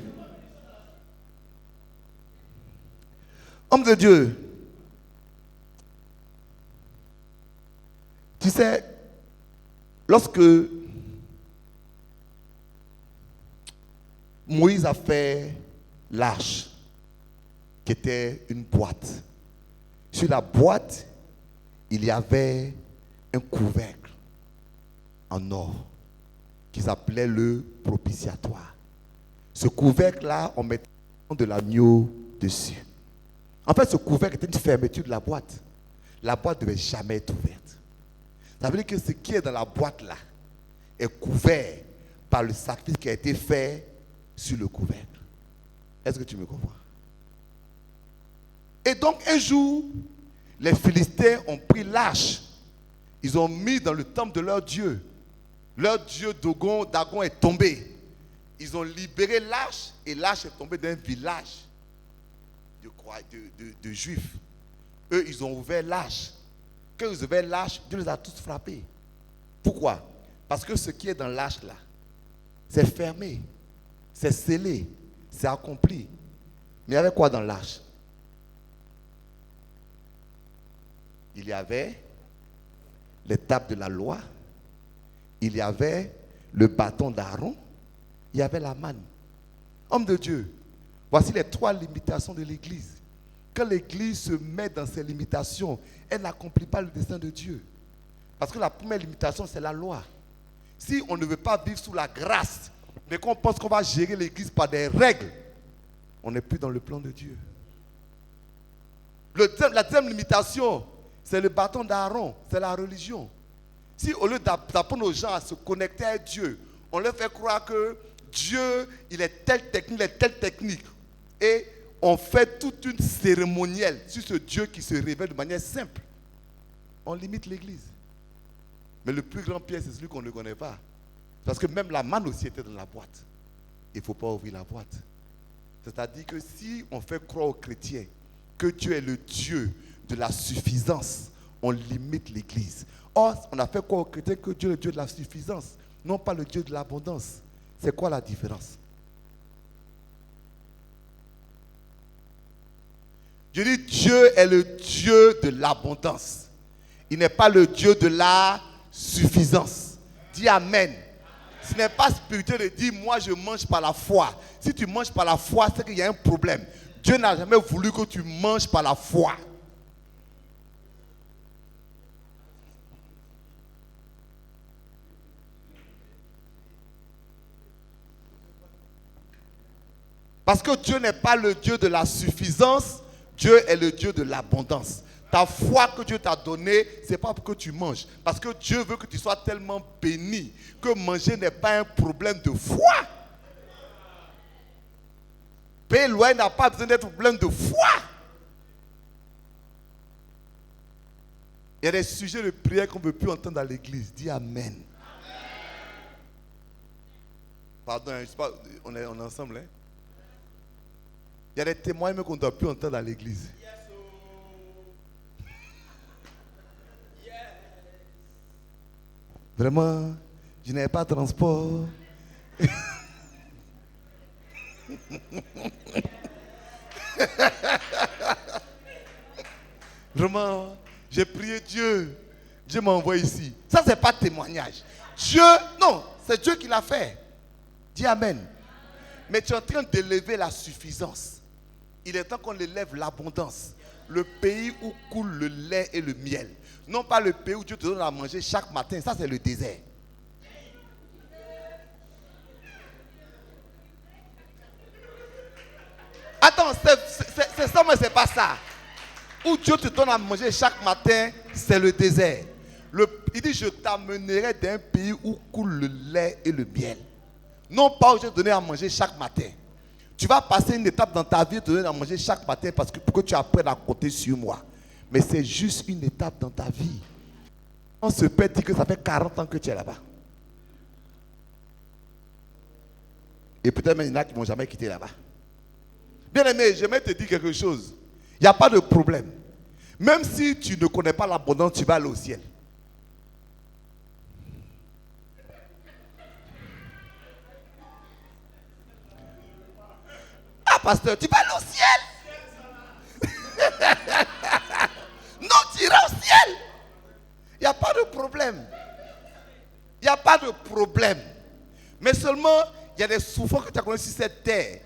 Homme de Dieu, tu sais, lorsque Moïse a fait l'arche, qui était une boîte, sur la boîte, il y avait un couvercle en or qu'ils appelaient le propitiatoire. Ce couvercle-là, on mettait de l'agneau dessus. En fait, ce couvercle était une fermeture de la boîte. La boîte ne devait jamais être ouverte. Ça veut dire que ce qui est dans la boîte-là est couvert par le sacrifice qui a été fait sur le couvercle. Est-ce que tu me comprends? Et donc, un jour, les Philistins ont pris l'arche. Ils ont mis dans le temple de leur Dieu. Leur Dieu Dagon est tombé. Ils ont libéré l'arche et l'arche est tombée d'un village de Juifs. Eux, ils ont ouvert l'arche. Quand ils ont ouvert l'arche, Dieu les a tous frappés. Pourquoi? Parce que ce qui est dans l'arche là, c'est fermé, c'est scellé, c'est accompli. Mais il y avait quoi dans l'arche? Il y avait les tables de la loi, il y avait le bâton d'Aaron, il y avait la manne. Homme de Dieu, voici les 3 limitations de l'Église. Quand l'Église se met dans ses limitations, elle n'accomplit pas le dessein de Dieu. Parce que la première limitation, c'est la loi. Si on ne veut pas vivre sous la grâce, mais qu'on pense qu'on va gérer l'Église par des règles, on n'est plus dans le plan de Dieu. La deuxième limitation, c'est le bâton d'Aaron, c'est la religion. Si au lieu d'apprendre aux gens à se connecter à Dieu, on leur fait croire que Dieu, il est telle technique, et on fait toute une cérémonielle sur ce Dieu qui se révèle de manière simple. On limite l'Église. Mais le plus grand piège, c'est celui qu'on ne connaît pas. Parce que même la manne aussi était dans la boîte. Il ne faut pas ouvrir la boîte. C'est-à-dire que si on fait croire aux chrétiens que Dieu est le Dieu de la suffisance, on limite l'Église. Or, on a fait croire aux chrétiens que Dieu est le Dieu de la suffisance, non pas le Dieu de l'abondance. C'est quoi la différence? Je dis Dieu est le Dieu de l'abondance. Il n'est pas le Dieu de la suffisance. Dis Amen. Ce n'est pas spirituel de dire moi je mange par la foi. Si tu manges par la foi, c'est qu'il y a un problème. Dieu n'a jamais voulu que tu manges par la foi. Parce que Dieu n'est pas le Dieu de la suffisance, Dieu est le Dieu de l'abondance. Ta foi que Dieu t'a donnée, ce n'est pas pour que tu manges. Parce que Dieu veut que tu sois tellement béni que manger n'est pas un problème de foi. Payer le loyer n'a pas besoin d'être un problème de foi. Il y a des sujets de prière qu'on ne peut plus entendre dans l'église. Dis Amen. Pardon, je sais pas, on est ensemble. Hein? Il y a des témoignages qu'on ne doit plus entendre dans l'église. Vraiment, je n'avais pas de transport. Vraiment, j'ai prié Dieu. Dieu m'a envoyé ici. Ça, ce n'est pas témoignage. Dieu, non, c'est Dieu qui l'a fait. Dis Amen. Mais tu es en train d'élever la suffisance. Il est temps qu'on élève l'abondance. Le pays où coule le lait et le miel. Non pas le pays où Dieu te donne à manger chaque matin. Ça, c'est le désert. Attends, c'est ça, mais c'est pas ça. Où Dieu te donne à manger chaque matin, c'est le désert. Il dit, je t'amènerai d'un pays où coule le lait et le miel. Non pas où je vais te donner à manger chaque matin. Tu vas passer une étape dans ta vie, te donner à manger chaque matin pour que tu apprennes à compter sur moi. Mais c'est juste une étape dans ta vie. On se peut dire que ça fait 40 ans que tu es là-bas. Et peut-être même il y en a qui ne vont jamais quitter là-bas. Bien aimé, j'aimerais te dire quelque chose. Il n'y a pas de problème. Même si tu ne connais pas l'abondance, tu vas aller au ciel. Ah, pasteur, tu vas aller au ciel. Non, tu iras au ciel. Il n'y a pas de problème. Il n'y a pas de problème. Mais seulement, il y a des souffrances que tu as connues sur cette terre.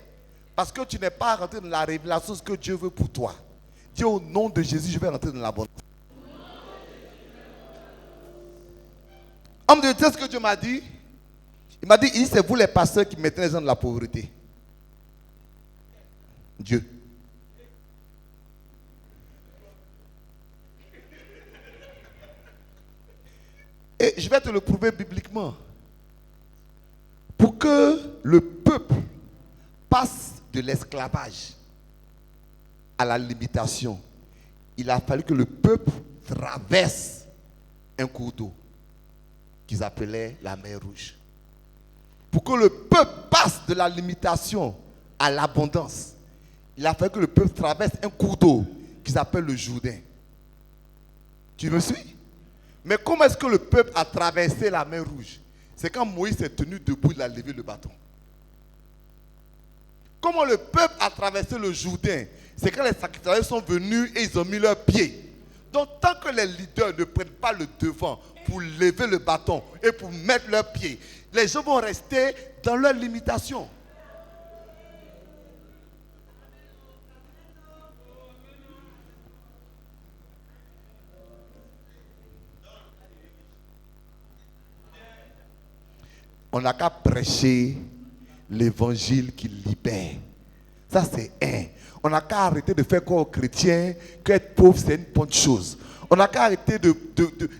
Parce que tu n'es pas rentré dans la révélation de ce que Dieu veut pour toi. Dis au nom de Jésus, je vais rentrer dans l'abondance. Homme de Dieu, ce que Dieu m'a dit. Il m'a dit, c'est vous les pasteurs qui mettez les gens dans la pauvreté. Dieu. Et je vais te le prouver bibliquement. Pour que le peuple passe de l'esclavage à la limitation, il a fallu que le peuple traverse un cours d'eau qu'ils appelaient la mer Rouge. Pour que le peuple passe de la limitation à l'abondance, il a fallu que le peuple traverse un cours d'eau qu'ils appellent le Jourdain. Tu me suis? Mais comment est-ce que le peuple a traversé la mer Rouge? C'est quand Moïse s'est tenu debout, il a levé le bâton. Comment le peuple a traversé le Jourdain? C'est quand les sacrificateurs sont venus et ils ont mis leurs pieds. Donc tant que les leaders ne prennent pas le devant pour lever le bâton et pour mettre leurs pieds, les gens vont rester dans leurs limitations. On n'a qu'à prêcher l'évangile qui libère. Ça, c'est un. On n'a qu'à arrêter de faire quoi aux chrétiens qu'être pauvre, c'est une bonne chose. On n'a qu'à arrêter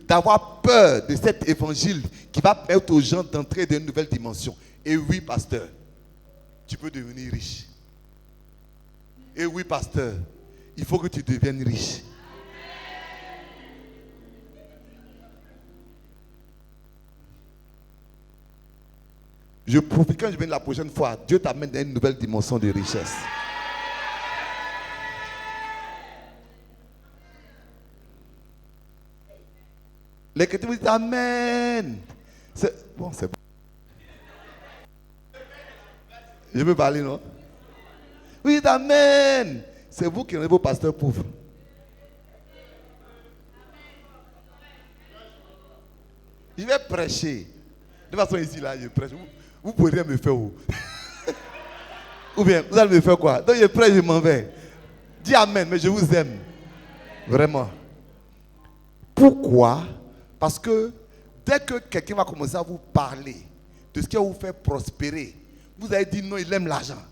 d'avoir peur de cet évangile qui va permettre aux gens d'entrer dans une nouvelle dimension. Et oui, pasteur, tu peux devenir riche. Et oui, pasteur, il faut que tu deviennes riche. Je profite quand je viens la prochaine fois, Dieu t'amène dans une nouvelle dimension de richesse. Les chrétiens vous disent Amen. C'est bon. Je peux parler, non? Oui, Amen. C'est vous qui êtes vos pasteurs pauvres. Je vais prêcher. De toute façon, ici, là, je prêche. Vous ne pouvez rien me faire. Ou bien, vous allez me faire quoi? Donc, je prêche, je m'en vais. Dis Amen, mais je vous aime. Vraiment. Pourquoi? Parce que dès que quelqu'un va commencer à vous parler de ce qui va vous faire prospérer, vous allez dire non, il aime l'argent.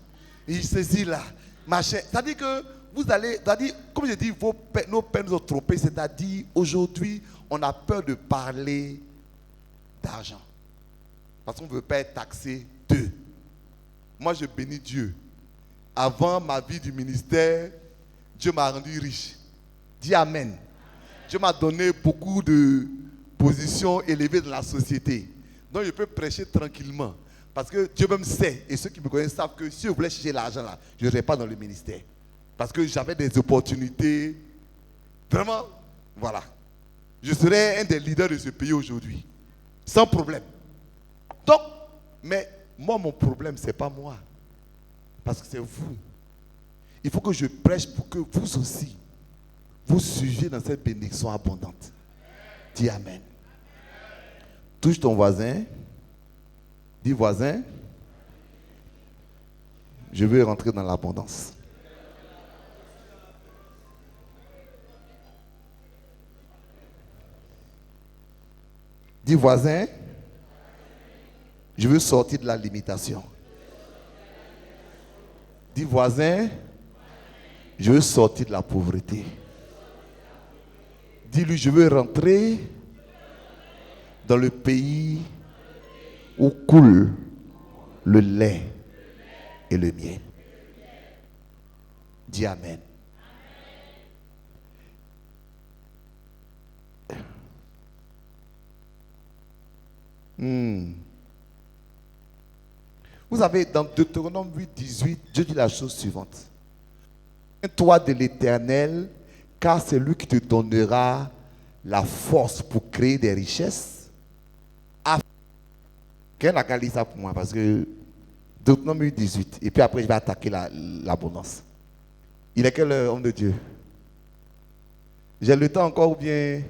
Il saisit là, machin. C'est-à-dire que vous allez, comme je dis, nos pères nous ont trompés. C'est-à-dire, aujourd'hui, on a peur de parler d'argent. Parce qu'on ne veut pas être taxé d'eux. Moi, je bénis Dieu. Avant ma vie du ministère, Dieu m'a rendu riche. Dis Amen. Dieu m'a donné beaucoup de positions élevées dans la société. Donc, je peux prêcher tranquillement. Parce que Dieu même sait, et ceux qui me connaissent savent que si je voulais chercher l'argent là, je n'irais pas dans le ministère. Parce que j'avais des opportunités. Vraiment, voilà. Je serais un des leaders de ce pays aujourd'hui. Sans problème. Donc, mais moi, mon problème, ce n'est pas moi. Parce que c'est vous. Il faut que je prêche pour que vous aussi, vous suiviez dans cette bénédiction abondante. Dis Amen. Touche ton voisin. Dis voisin, je veux rentrer dans l'abondance. Dis voisin, je veux sortir de la limitation. Dis voisin, je veux sortir de la pauvreté. Dis-lui, je veux rentrer dans le pays où coule le lait et le miel. Dis Amen. Vous savez, dans Deutéronome 8, 18, Dieu dit la chose suivante. Toi de l'Éternel, car c'est lui qui te donnera la force pour créer des richesses. Quelqu'un a qu'à lire ça pour moi, parce que Deutéronome 8, 18, et puis après je vais attaquer l'abondance. Il est quel homme de Dieu? J'ai le temps encore ou bien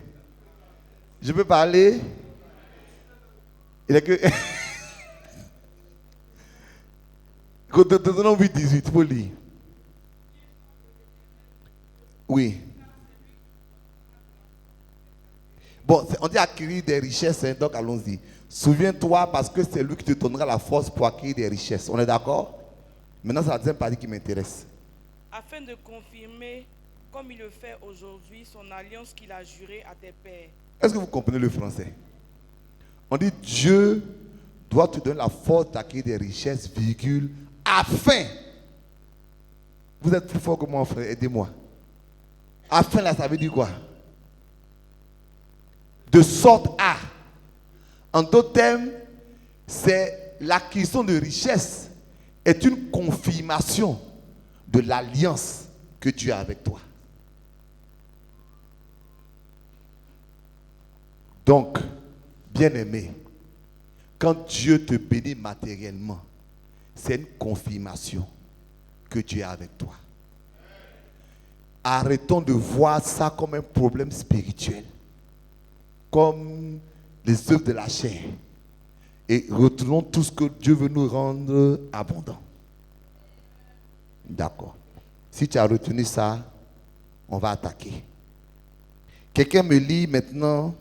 je peux parler? Il est que... Deutéronome 8, 18, il faut lire. Oui. Bon, on dit acquérir des richesses, hein, donc allons-y. Souviens-toi parce que c'est lui qui te donnera la force pour acquérir des richesses. On est d'accord? Maintenant, c'est la deuxième partie qui m'intéresse. Afin de confirmer, comme il le fait aujourd'hui, son alliance qu'il a jurée à tes pères. Est-ce que vous comprenez le français? On dit Dieu doit te donner la force d'acquérir des richesses, virgule, afin. Vous êtes plus fort que moi, frère, aidez-moi. Afin, là, ça veut dire quoi? De sorte à. En d'autres termes, c'est l'acquisition de richesses est une confirmation de l'alliance que Dieu a avec toi. Donc, bien-aimé, quand Dieu te bénit matériellement, c'est une confirmation que Dieu est avec toi. Arrêtons de voir ça comme un problème spirituel, comme les œuvres de la chair, et retenons tout ce que Dieu veut nous rendre abondant. D'accord. Si tu as retenu ça, on va attaquer. Quelqu'un me lit maintenant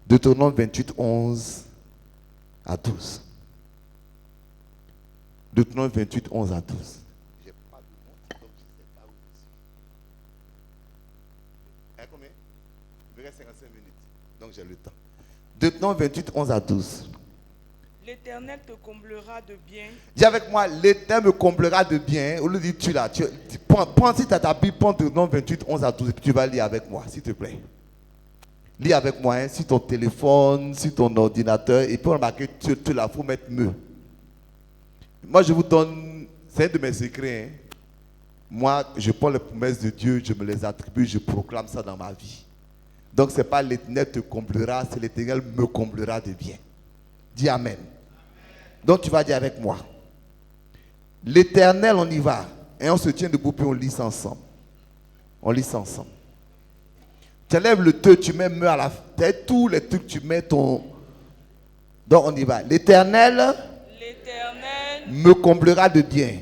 Deutéronome 28, 11 à 12. Deutéronome 28, 11 à 12. J'ai pas de montre, donc je ne sais pas où je suis. Combien? Il me reste 55 minutes, donc j'ai le temps. Deutéronome 28, 11 à 12. L'Éternel te comblera de bien. Dis avec moi, l'Éternel me comblera de bien. Au lieu de dire tu là, prends si tu as ta Bible, prends Deutéronome 28, 11 à 12 et puis tu vas lire avec moi, s'il te plaît. Lis avec moi, hein, sur ton téléphone, sur ton ordinateur, et puis on remarque que tu la faut mettre mieux. Moi, je vous donne, c'est un de mes secrets. Hein. Moi, je prends les promesses de Dieu, je me les attribue, je proclame ça dans ma vie. Donc, ce n'est pas l'Éternel te comblera, c'est l'Éternel me comblera de bien. Dis Amen. Donc, tu vas dire avec moi. L'Éternel, on y va. Et on se tient debout, puis on lit ça ensemble. On lit ça ensemble. Tu lèves le te, tu mets me à la fin. Tous les trucs, tu mets ton... Donc, on y va. L'Éternel me comblera de bien.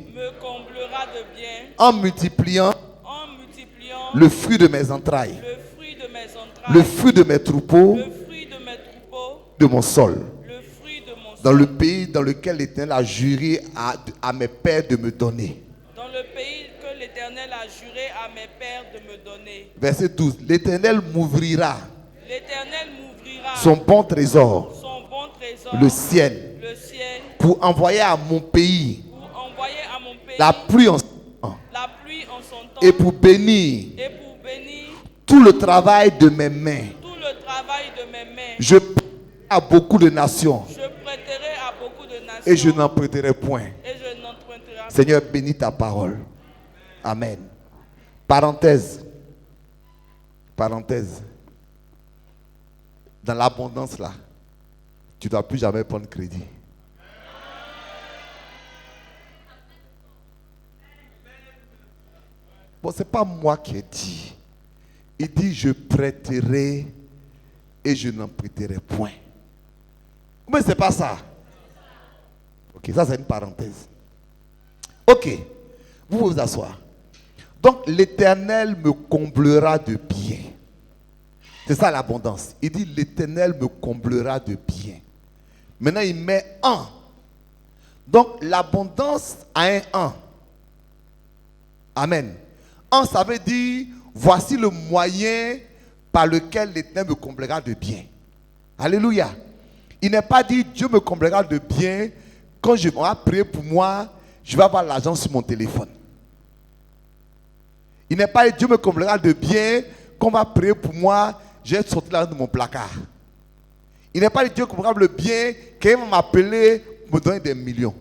En multipliant le fruit de mes entrailles. Le fruit de mes troupeaux. De mon sol. Dans le pays dans lequel l'Éternel a juré à mes pères de me donner. Dans le pays que l'Éternel a juré à mes pères de me donner. Verset 12. L'Éternel m'ouvrira son bon trésor, le ciel, pour envoyer à mon pays la pluie en son temps, et pour bénir tout le travail de mes mains. Je prêterai à beaucoup de nations et je n'en prêterai point. Seigneur, bénis ta parole. Amen. Parenthèse. Parenthèse. Dans l'abondance là, tu ne dois plus jamais prendre crédit. Bon, ce n'est pas moi qui ai dit. Il dit, je prêterai et je n'en prêterai point. Mais ce n'est pas ça. Ok, ça c'est une parenthèse. Ok, vous pouvez vous asseoir. Donc l'Éternel me comblera de bien. C'est ça l'abondance. Il dit l'Éternel me comblera de bien. Maintenant il met un. Donc l'abondance a un 1. Amen. Ça veut dire, voici le moyen par lequel l'Éternel me comblera de bien. Alléluia. Il n'est pas dit Dieu me comblera de bien. Quand on va prier pour moi, je vais avoir l'argent sur mon téléphone. Il n'est pas dit Dieu me comblera de bien. Quand on va prier pour moi, je vais sortir l'argent de mon placard. Il n'est pas dit Dieu me comblera de bien. Quelqu'un va m'appeler pour me donner des millions.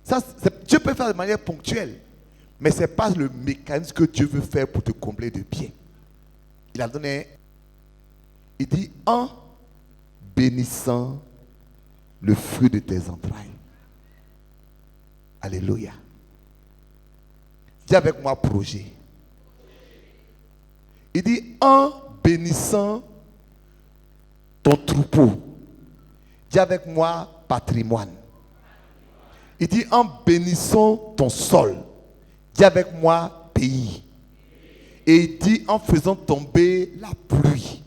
Ça, Dieu peut faire de manière ponctuelle. Mais ce n'est pas le mécanisme que Dieu veut faire pour te combler de bien. Il a donné, il dit, en bénissant le fruit de tes entrailles. Alléluia. Dis avec moi projet. Il dit, en bénissant ton troupeau. Dis avec moi patrimoine. Il dit, en bénissant ton sol. Dis avec moi pays. Et il dit, en faisant tomber la pluie.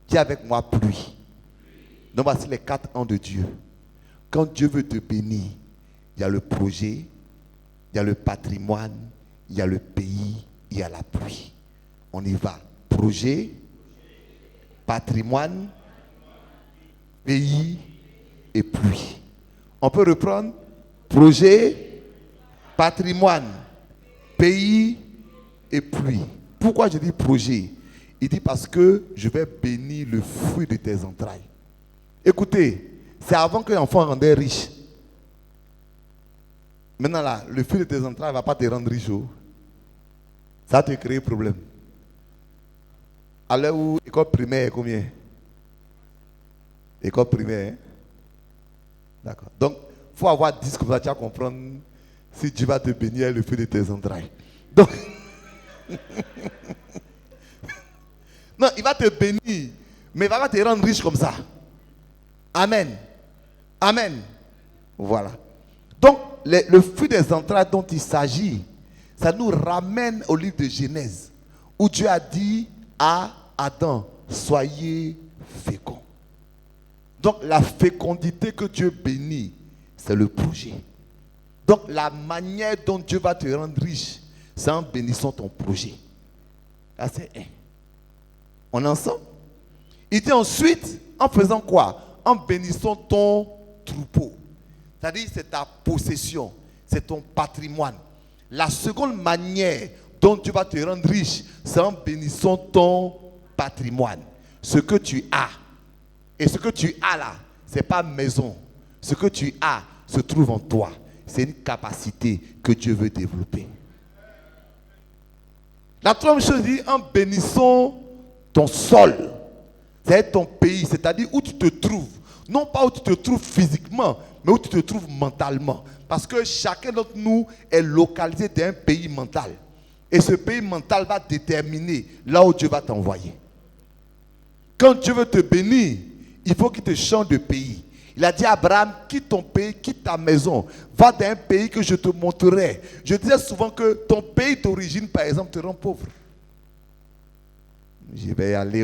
Dis avec moi pluie. Donc voici les 4 ans de Dieu. Quand Dieu veut te bénir, il y a le projet, il y a le patrimoine, il y a le pays, il y a la pluie. On y va. Projet, patrimoine, pays et pluie. On peut reprendre. Projet, patrimoine, pays et pluie. Pourquoi je dis projet? Il dit parce que je vais bénir le fruit de tes entrailles. Écoutez, c'est avant que l'enfant rendait riche. Maintenant là, le fruit de tes entrailles ne va pas te rendre riche. Ça va te créer problème. À l'heure où l'école primaire est combien? L'école primaire, hein? D'accord. Donc, il faut avoir 10 comme ça, tu vas comprendre si Dieu va te bénir le fruit de tes entrailles. Donc, non, il va te bénir, mais il va pas te rendre riche comme ça. Amen. Amen. Voilà. Donc, le fruit des entrailles dont il s'agit, ça nous ramène au livre de Genèse, où Dieu a dit à Adam, soyez féconds. Donc, la fécondité que Dieu bénit, c'est le projet. Donc, la manière dont Dieu va te rendre riche, c'est en bénissant ton projet. Là, c'est un. On est ensemble? Il dit ensuite, en faisant quoi? En bénissant ton troupeau. C'est-à-dire, c'est ta possession, c'est ton patrimoine. La seconde manière dont Dieu va te rendre riche, c'est en bénissant ton patrimoine. Ce que tu as. Et ce que tu as là, ce n'est pas maison. Ce que tu as se trouve en toi. C'est une capacité que Dieu veut développer. La troisième chose dit, en bénissant ton sol, c'est ton pays, c'est-à-dire où tu te trouves. Non pas où tu te trouves physiquement, mais où tu te trouves mentalement. Parce que chacun d'entre nous est localisé dans un pays mental. Et ce pays mental va déterminer là où Dieu va t'envoyer. Quand Dieu veut te bénir, il faut qu'il te change de pays. Il a dit à Abraham, quitte ton pays, quitte ta maison, va dans un pays que je te montrerai. Je disais souvent que ton pays d'origine, par exemple, te rend pauvre. Je vais aller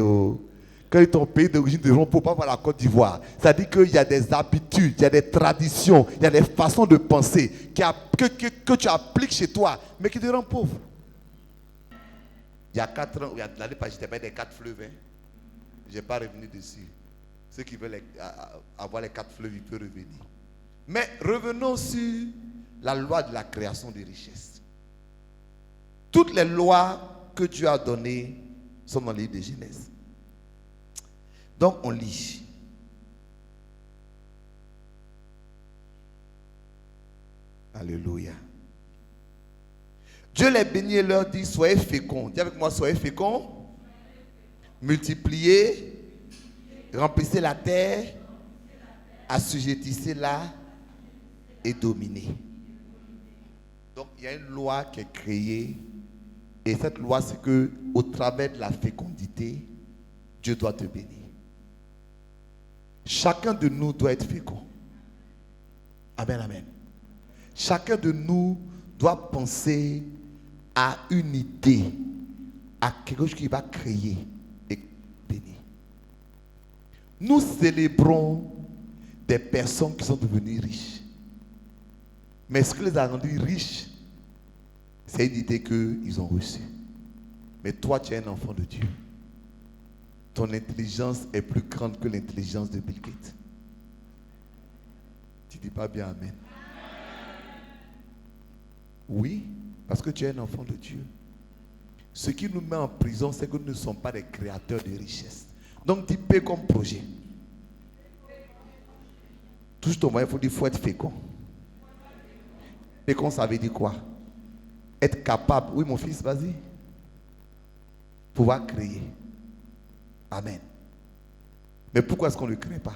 Quand ton pays d'origine te rend pauvre, pas voir la Côte d'Ivoire. Ça dit qu'il y a des habitudes, il y a des traditions, il y a des façons de penser que tu appliques chez toi, mais qui te rend pauvre. Il y a 4 ans, l'année passée, j'étais pas des 4 fleuves. Hein. Je n'ai pas revenu dessus. Ceux qui veulent avoir les 4 fleuves, ils peuvent revenir. Mais revenons sur la loi de la création des richesses. Toutes les lois que Dieu a données sont dans le livre de Genèse. Donc on lit. Alléluia. Dieu les bénit et leur dit, soyez féconds. Dis avec moi, soyez féconds. Multipliez. Remplissez la terre, assujettissez-la et dominez. Donc il y a une loi qui est créée et cette loi c'est que au travers de la fécondité, Dieu doit te bénir. Chacun de nous doit être fécond. Amen, amen. Chacun de nous doit penser à une idée, à quelque chose qui va créer et bénir. Nous célébrons des personnes qui sont devenues riches. Mais ce qui les a rendus riches, c'est une idée qu'ils ont reçue. Mais toi, tu es un enfant de Dieu. ton intelligence est plus grande que l'intelligence de Bill Gates. Tu dis pas bien amen. Oui, parce que tu es un enfant de Dieu. Ce qui nous met en prison, c'est que nous ne sommes pas des créateurs de richesses. Donc, dis P comme projet. Touche ton moyen, il faut être fécond. Fécond, ça veut dire quoi? Être capable. Oui, mon fils, vas-y. Pouvoir créer. Amen. Mais pourquoi est-ce qu'on ne crée pas?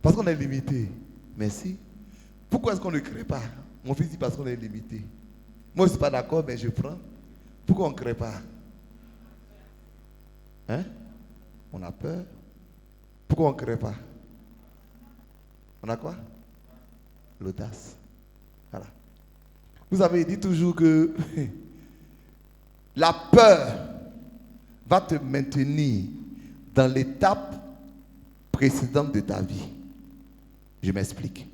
Parce qu'on est limité. Merci. Pourquoi est-ce qu'on ne crée pas? Mon fils dit parce qu'on est limité. Moi, je ne suis pas d'accord, mais je prends. Pourquoi on ne crée pas? Hein? On a peur. Pourquoi on ne crée pas? On a quoi? L'audace. Voilà. Vous avez dit toujours que la peur va te maintenir dans l'étape précédente de ta vie. Je m'explique.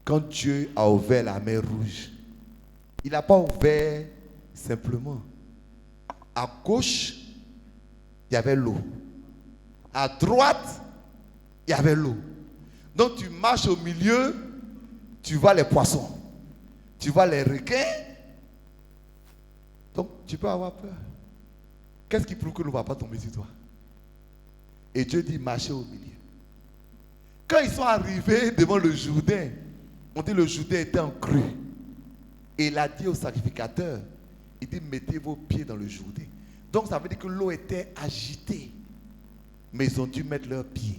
Quand Dieu a ouvert la mer Rouge, il n'a pas ouvert simplement. À gauche, il y avait l'eau. À droite, il y avait l'eau. Donc tu marches au milieu, tu vois les poissons, tu vois les requins. Donc tu peux avoir peur. Qu'est-ce qui prouve que l'eau ne va pas tomber sur toi? Et Dieu dit marchez au milieu. Quand ils sont arrivés devant le Jourdain, on dit le Jourdain était en crue. Et il a dit au sacrificateur, il dit mettez vos pieds dans le Jourdain. Donc ça veut dire que l'eau était agitée. Mais ils ont dû mettre leurs pieds.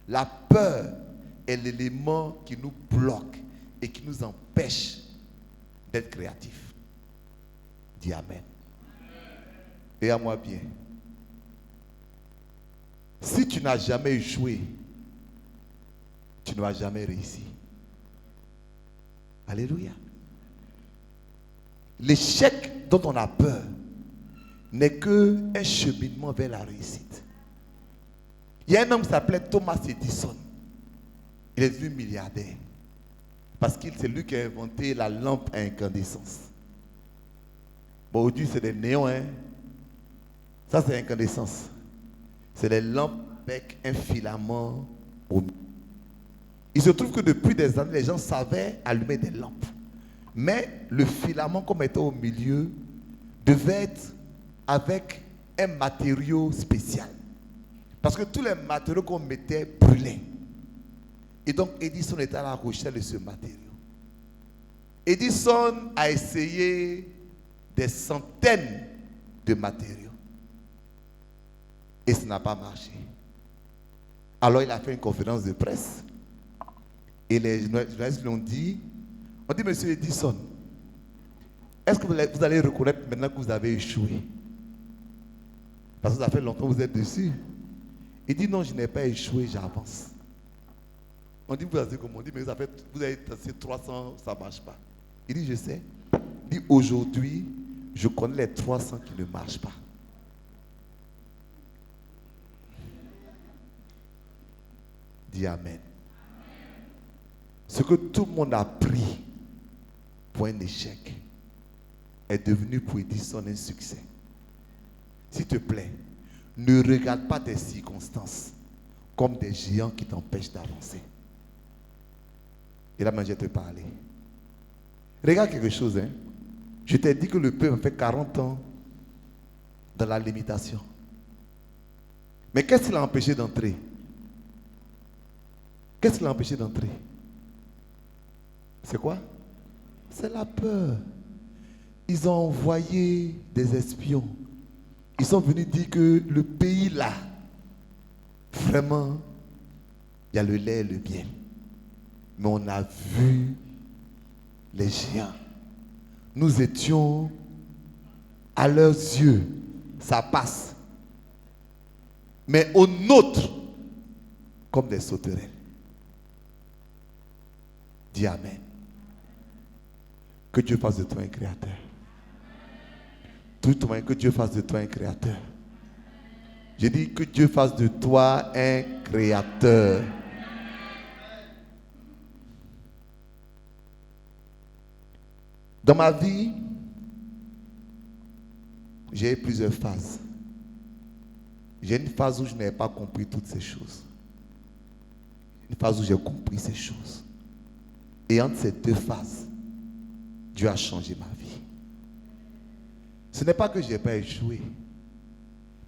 La peur est l'élément qui nous bloque et qui nous empêche d'être créatifs. Dis Amen. Et à moi bien. Si tu n'as jamais échoué, tu ne vas jamais réussir. Alléluia. L'échec dont on a peur n'est qu'un cheminement vers la réussite. Il y a un homme qui s'appelait Thomas Edison. Il est devenu milliardaire. Parce que c'est lui qui a inventé la lampe à incandescence. Bon, aujourd'hui, c'est des néons. Hein? Ça, c'est incandescence. C'est des lampes avec un filament au milieu. Il se trouve que depuis des années, les gens savaient allumer des lampes. Mais le filament, comme était au milieu, devait être avec un matériau spécial. Parce que tous les matériaux qu'on mettait brûlaient. Et donc Edison était à la recherche de ce matériau. Edison a essayé des centaines de matériaux. Et ça n'a pas marché. Alors il a fait une conférence de presse. Et les journalistes lui ont dit, on dit, monsieur Edison, est-ce que vous allez reconnaître maintenant que vous avez échoué? Parce que ça fait longtemps que vous êtes dessus. Il dit, non, je n'ai pas échoué, j'avance. On dit, vous avez comment? On dit, mais vous avez testé 300, ça ne marche pas. Il dit, je sais. Il dit, aujourd'hui, je connais les 300 qui ne marchent pas. Dis Amen. Ce que tout le monde a pris pour un échec est devenu pour Edison un succès. S'il te plaît, ne regarde pas tes circonstances comme des géants qui t'empêchent d'avancer. Et là, je vais te parler. Regarde quelque chose. Hein. Je t'ai dit que le peuple fait 40 ans dans la limitation. Mais qu'est-ce qui l'a empêché d'entrer? Qu'est-ce qui l'a empêché d'entrer? C'est quoi? C'est la peur. Ils ont envoyé des espions. Ils sont venus dire que le pays là, vraiment, il y a le lait et le miel. Mais on a vu les géants. Nous étions à leurs yeux, ça passe. Mais aux nôtres, comme des sauterelles. Dis Amen. Que Dieu fasse de toi un créateur. Tout le monde, que Dieu fasse de toi un créateur. J'ai dit que Dieu fasse de toi un créateur. Dans ma vie, j'ai eu plusieurs phases. J'ai une phase où je n'avais pas compris toutes ces choses. Une phase où j'ai compris ces choses. Et entre ces deux phases, Dieu a changé ma vie. Ce n'est pas que je n'ai pas échoué,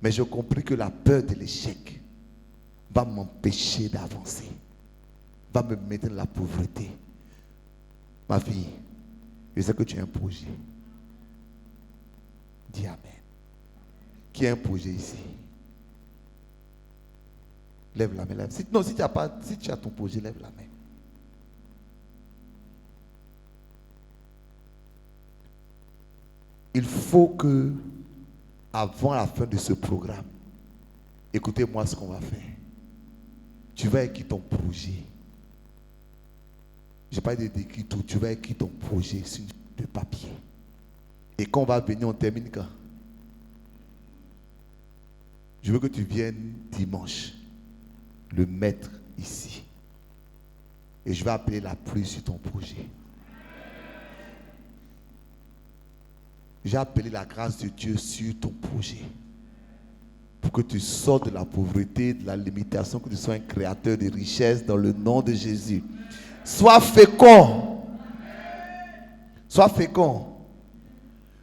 mais j'ai compris que la peur de l'échec va m'empêcher d'avancer, va me mettre dans la pauvreté. Ma fille, je sais que tu as un projet. Dis Amen. Qui a un projet ici? Lève la main. Lève. Si tu as ton projet, lève la main. Il faut que, avant la fin de ce programme, écoutez-moi ce qu'on va faire. Tu vas écrire ton projet. Je n'ai pas d'écrire tout. Tu vas écrire ton projet sur une feuille de papier. Et quand on va venir, on termine quand? Je veux que tu viennes dimanche, le mettre ici. Et je vais appeler la pluie sur ton projet. J'ai appelé la grâce de Dieu sur ton projet. Pour que tu sortes de la pauvreté, de la limitation, que tu sois un créateur de richesses dans le nom de Jésus. Sois fécond. Sois fécond.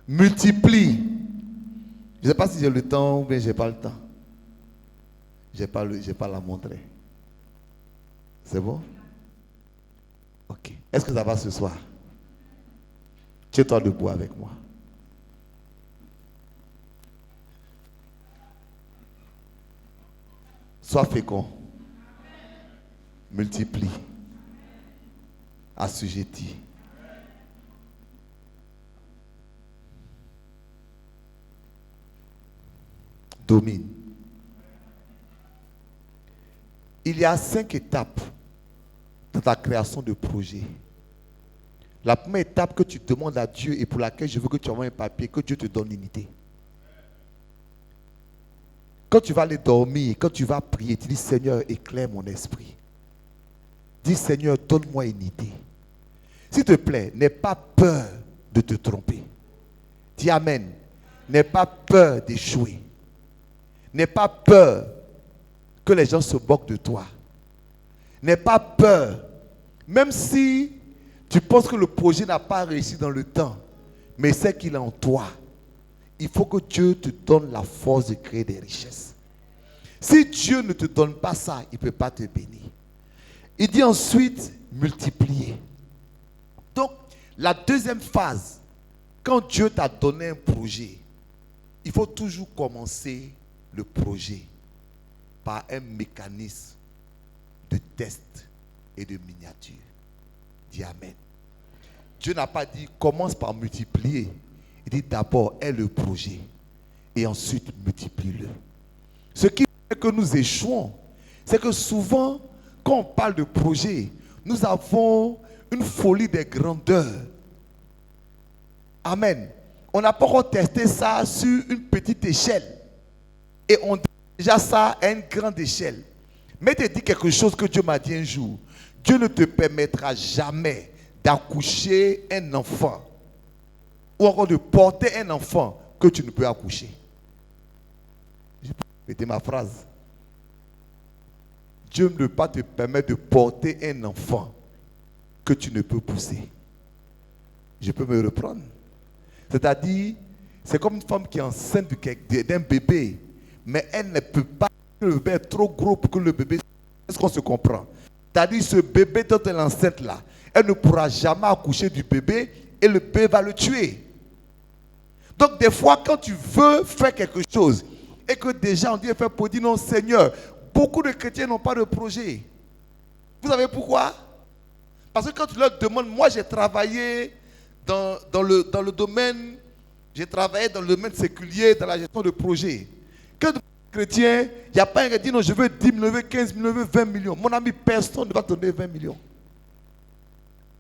Multiplie. Je ne sais pas si j'ai le temps ou bien je n'ai pas le temps. Je n'ai pas la montrer. C'est bon? Ok. Est-ce que ça va ce soir? Tiens-toi debout avec moi. Sois fécond. Multiplie. Assujetti. Domine. Il y a 5 étapes dans ta création de projet. La première étape que tu demandes à Dieu et pour laquelle je veux que tu envoies un papier, que Dieu te donne une idée. Quand tu vas aller dormir, quand tu vas prier, tu dis Seigneur, éclaire mon esprit. Dis Seigneur, donne-moi une idée. S'il te plaît, n'aie pas peur de te tromper. Dis Amen. N'aie pas peur d'échouer. N'aie pas peur que les gens se moquent de toi. N'aie pas peur. Même si tu penses que le projet n'a pas réussi dans le temps, mais c'est qu'il est en toi. Il faut que Dieu te donne la force de créer des richesses. Si Dieu ne te donne pas ça, il ne peut pas te bénir. Il dit ensuite, multiplier. Donc, la deuxième phase, quand Dieu t'a donné un projet, il faut toujours commencer le projet par un mécanisme de test et de miniature. Dis Amen. Dieu n'a pas dit commence par multiplier. Il dit d'abord aie le projet et ensuite multiplie-le. Ce qui fait que nous échouons, c'est que souvent, quand on parle de projet, nous avons une folie des grandeurs. Amen. On n'a pas encore testé ça sur une petite échelle. Et on dit déjà ça à une grande échelle. Mais je te dis quelque chose que Dieu m'a dit un jour. Dieu ne te permettra jamais d'accoucher un enfant ou encore de porter un enfant que tu ne peux accoucher. Je peux répéter ma phrase. Dieu ne peut pas te permettre de porter un enfant que tu ne peux pousser. Je peux me reprendre. C'est-à-dire, c'est comme une femme qui est enceinte d'un bébé, mais elle ne peut pas, le bébé est trop gros pour que le bébé... Est-ce qu'on se comprend? C'est-à-dire, ce bébé dont elle est enceinte là, elle ne pourra jamais accoucher du bébé et le bébé va le tuer. Donc des fois, quand tu veux faire quelque chose et que déjà on dit faire pour dire non Seigneur, beaucoup de chrétiens n'ont pas de projet. Vous savez pourquoi? Parce que quand tu leur demandes, moi j'ai travaillé dans le domaine, j'ai travaillé dans le domaine séculier, dans la gestion de projets. Quand tu es chrétien, il n'y a pas un qui dit non, je veux 10 000, je veux 15 000, je veux 20 millions. Mon ami, personne ne va te donner 20 millions.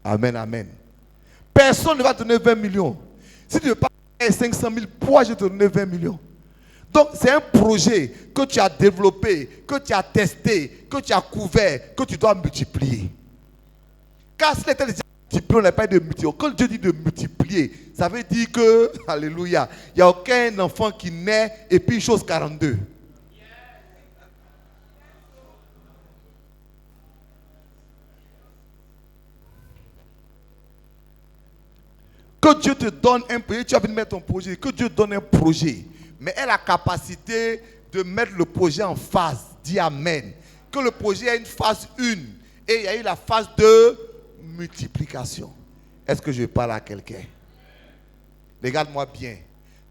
Amen, amen. Personne ne va te donner 20 millions. Si tu ne veux pas 500 000, pourquoi je te donne 20 millions? Donc c'est un projet que tu as développé, que tu as testé, que tu as couvert, que tu dois multiplier. Car si l'état déjà multiplié, on n'a pas de multiplier. Quand Dieu dit de multiplier, ça veut dire que, alléluia, il n'y a aucun enfant qui naît et puis chose 42. Que Dieu te donne un projet, tu as envie de mettre ton projet, que Dieu donne un projet. Mais elle a la capacité de mettre le projet en phase. Dis Amen. Que le projet a une phase 1 et il y a eu la phase de multiplication. Est-ce que je parle à quelqu'un? Regarde-moi bien.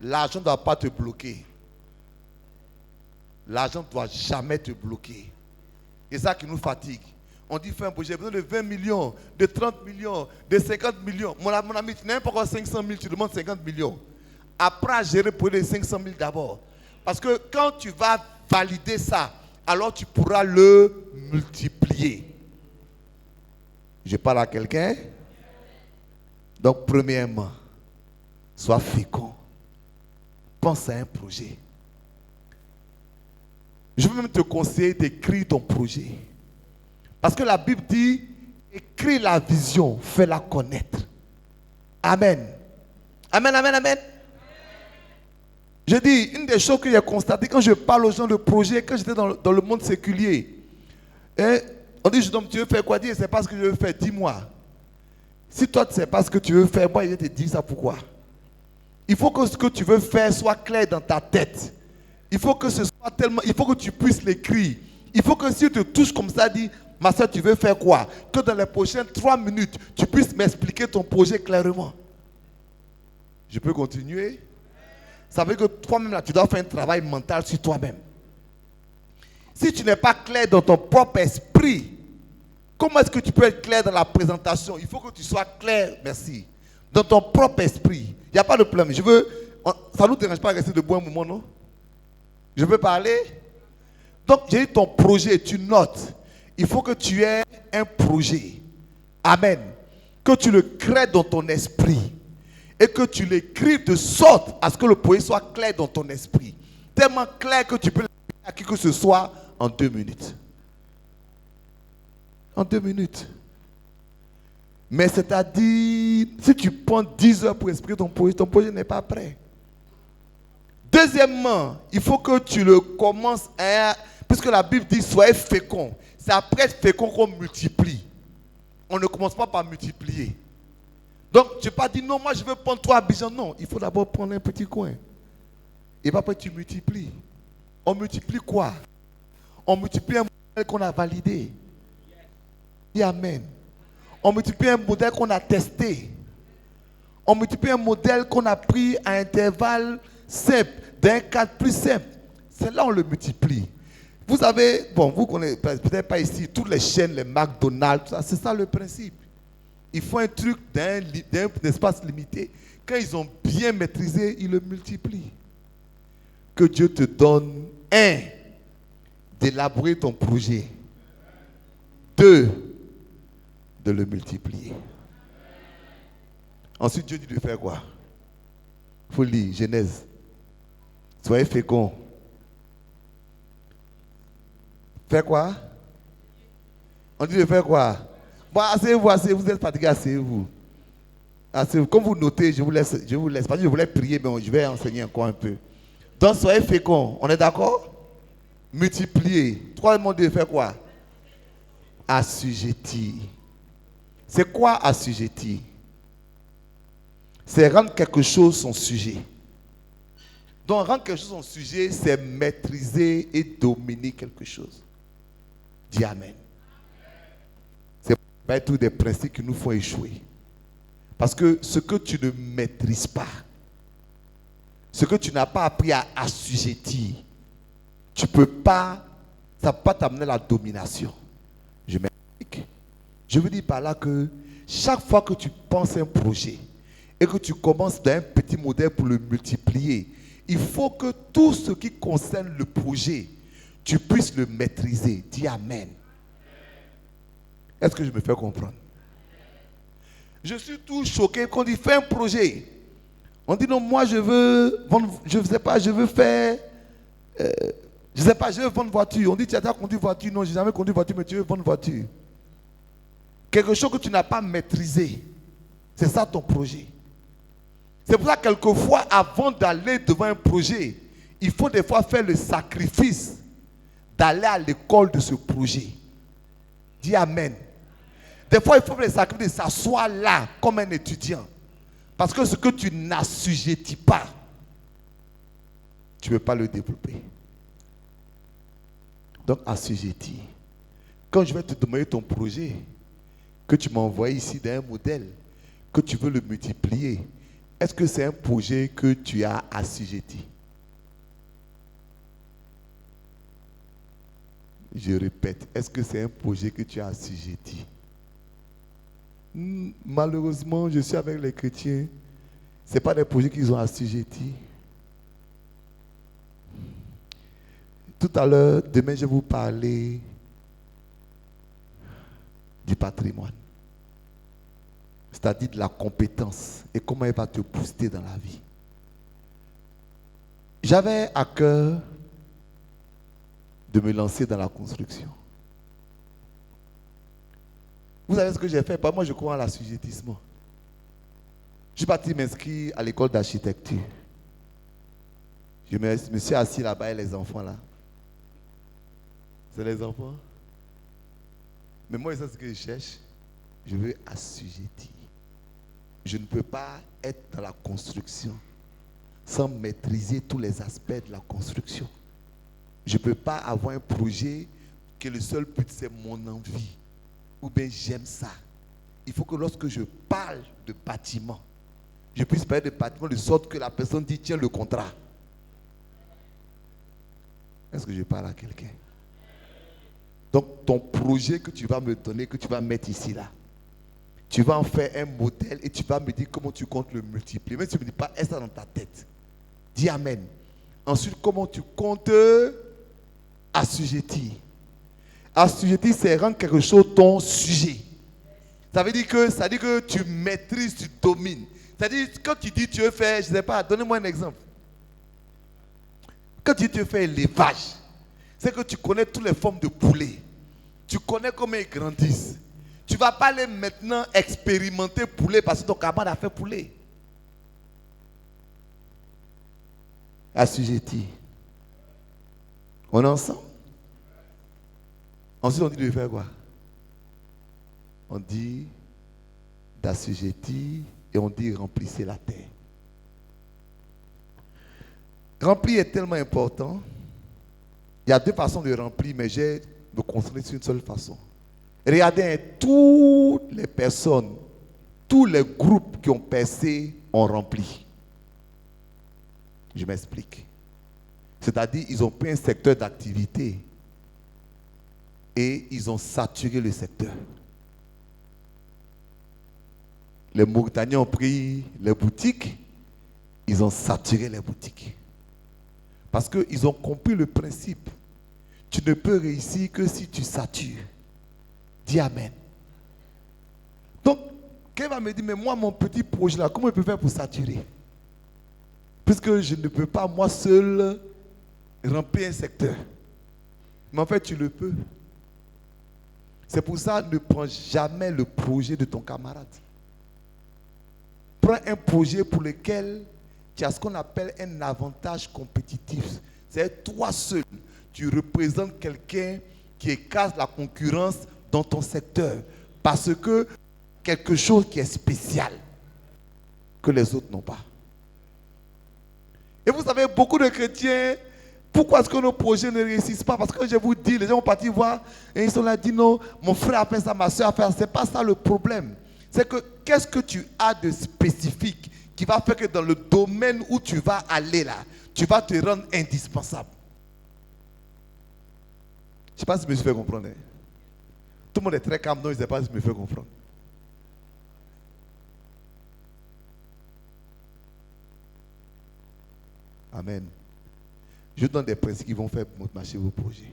L'argent ne doit pas te bloquer. L'argent ne doit jamais te bloquer. C'est ça qui nous fatigue. On dit fais un projet, j'ai besoin de 20 millions, de 30 millions, de 50 millions. Mon ami, tu n'as même pas encore 500 000, tu demandes 50 millions. Apprends à gérer pour les 500 000 d'abord. Parce que quand tu vas valider ça, alors tu pourras le multiplier. Je parle à quelqu'un? Donc, premièrement, sois fécond. Pense à un projet. Je veux même te conseiller d'écrire ton projet. Parce que la Bible dit, écris la vision, fais-la connaître. Amen. Amen, amen, amen. Je dis, une des choses que j'ai constatées quand je parle aux gens de projet, quand j'étais dans le monde séculier, on dit, tu veux faire quoi? Dis, c'est pas ce que je veux faire, dis-moi. Si toi, tu ne sais pas ce que tu veux faire, moi, je vais te dire ça pourquoi. Il faut que ce que tu veux faire soit clair dans ta tête. Il faut que ce soit tellement, il faut que tu puisses l'écrire. Il faut que si tu te touches comme ça, dis, ma soeur, tu veux faire quoi? Que dans les prochaines 3 minutes, tu puisses m'expliquer ton projet clairement. Je peux continuer? Ça veut dire que toi-même, là, tu dois faire un travail mental sur toi-même. Si tu n'es pas clair dans ton propre esprit, comment est-ce que tu peux être clair dans la présentation? Il faut que tu sois clair, merci, dans ton propre esprit. Il n'y a pas de problème. Ça ne nous dérange pas de rester debout un moment, non? Je veux parler? Donc, j'ai dit ton projet, tu notes. Il faut que tu aies un projet. Amen. Que tu le crées dans ton esprit. Et que tu l'écrives de sorte à ce que le projet soit clair dans ton esprit. Tellement clair que tu peux l'expliquer à qui que ce soit en 2 minutes. En 2 minutes. Mais c'est-à-dire, si tu prends 10 heures pour expliquer ton projet n'est pas prêt. Deuxièmement, il faut que tu le commences puisque la Bible dit soyez fécond. C'est après être fécond qu'on multiplie. On ne commence pas par multiplier. Donc, tu n'as pas dit non, moi je veux prendre 3 Abidjan. Non, il faut d'abord prendre un petit coin. Et puis après tu multiplies. On multiplie quoi? On multiplie un modèle qu'on a validé. Et amen. On multiplie un modèle qu'on a testé. On multiplie un modèle qu'on a pris à intervalles simples, d'un cadre plus simple. C'est là où on le multiplie. Vous avez, bon, vous connaissez peut-être pas ici, toutes les chaînes, les McDonald's, c'est ça le principe. Ils font un truc d'un espace limité. Quand ils ont bien maîtrisé, ils le multiplient. Que Dieu te donne, 1, d'élaborer ton projet. 2, de le multiplier. Ensuite, Dieu dit de faire quoi? Il faut lire Genèse. Soyez féconds. Faire quoi? On dit de faire quoi? Bon, asseyez-vous, vous êtes fatigué, asseyez-vous. Asseyez-vous. Comme vous notez, je vous laisse. Parce que je voulais prier, mais je vais enseigner encore un peu. Donc, soyez féconds. On est d'accord? Multiplier. Troisièmement, de faire quoi? Assujettir. C'est quoi assujettir? C'est rendre quelque chose son sujet. Donc, rendre quelque chose son sujet, c'est maîtriser et dominer quelque chose. Dis Amen. C'est pas tous des principes qui nous font échouer. Parce que ce que tu ne maîtrises pas, ce que tu n'as pas appris à assujettir, tu peux pas, ça ne peut pas t'amener à la domination. Je m'explique. Je veux dire par là que chaque fois que tu penses à un projet et que tu commences d'un petit modèle pour le multiplier, il faut que tout ce qui concerne le projet, tu puisses le maîtriser. Dis Amen. Est-ce que je me fais comprendre? Je suis tout choqué quand il fait un projet. On dit non, moi je veux vendre, je sais pas, je veux faire, je sais pas, je veux vendre voiture. On dit tu as déjà conduit voiture. Non, j'ai jamais conduit voiture, mais tu veux vendre voiture. Quelque chose que tu n'as pas maîtrisé. C'est ça ton projet. C'est pour ça que quelquefois, avant d'aller devant un projet, il faut des fois faire le sacrifice d'aller à l'école de ce projet. Dis Amen. Des fois, il faut faire le sacrifice de s'asseoir là comme un étudiant Parce que ce que tu n'assujettis pas, tu ne peux pas le développer. Donc, assujetti. Quand je vais te demander ton projet, que tu m'as envoyé ici d'un modèle, que tu veux le multiplier, est-ce que c'est un projet que tu as assujetti? Je répète, est-ce que c'est un projet que tu as assujetti? Malheureusement, je suis avec les chrétiens. Ce n'est pas des projets qu'ils ont assujettis. Tout à l'heure, demain, je vais vous parler du patrimoine. C'est-à-dire de la compétence et comment elle va te booster dans la vie. J'avais à cœur de me lancer dans la construction. Vous savez ce que j'ai fait? Moi, je crois à l'assujettissement. Je suis parti m'inscrire à l'école d'architecture. Je me suis assis là-bas et les enfants là. C'est les enfants. Mais moi, c'est ce que je cherche. Je veux assujettir. Je ne peux pas être dans la construction sans maîtriser tous les aspects de la construction. Je ne peux pas avoir un projet que le seul but c'est mon envie. Ou bien j'aime ça. Il faut que lorsque je parle de bâtiment, je puisse parler de bâtiment de sorte que la personne dit tiens le contrat. Est-ce que je parle à quelqu'un? Donc ton projet que tu vas me donner, que tu vas mettre ici là, tu vas en faire un modèle et tu vas me dire comment tu comptes le multiplier. Mais tu ne me dis pas, est-ce ça dans ta tête? Dis Amen. Ensuite, comment tu comptes assujettir? Assujettir, c'est rendre quelque chose ton sujet. Ça veut dire que tu maîtrises, tu domines. C'est-à-dire, quand tu dis tu veux faire, je ne sais pas, donnez-moi un exemple. Quand tu dis tu veux faire élevage, c'est que tu connais toutes les formes de poulets. Tu connais comment ils grandissent. Tu ne vas pas aller maintenant expérimenter poulet parce que ton camarade a fait poulet. Assujetti. On est ensemble? Ensuite, on dit de faire quoi? On dit d'assujettir et on dit remplissez la terre. Remplir est tellement important. Il y a deux façons de remplir, mais j'ai me concentrer sur une seule façon. Regardez, toutes les personnes, tous les groupes qui ont percé ont rempli. Je m'explique. C'est-à-dire, ils ont pris un secteur d'activité et ils ont saturé le secteur. Les Mauritaniens ont pris les boutiques, ils ont saturé les boutiques. Parce qu'ils ont compris le principe. Tu ne peux réussir que si tu satures. Dis Amen. Donc, quelqu'un va me dire, mais moi, mon petit projet là, comment je peux faire pour saturer? Puisque je ne peux pas, moi seul, remplir un secteur. Mais en fait, tu le peux. C'est pour ça, ne prends jamais le projet de ton camarade. Prends un projet pour lequel tu as ce qu'on appelle un avantage compétitif. C'est toi seul. Tu représentes quelqu'un qui écrase la concurrence dans ton secteur. Parce que quelque chose qui est spécial que les autres n'ont pas. Et vous savez, beaucoup de chrétiens, pourquoi est-ce que nos projets ne réussissent pas? Parce que je vous dis, les gens vont partir voir et ils sont là, disent non, mon frère a fait ça, ma soeur a fait ça. Ce n'est pas ça le problème. C'est que qu'est-ce que tu as de spécifique qui va faire que dans le domaine où tu vas aller là, tu vas te rendre indispensable. Je ne sais pas si je me suis fait comprendre. Tout le monde est très calme, donc je ne sais pas si je me fais comprendre. Amen. Je donne des principes qui vont faire marcher vos projets.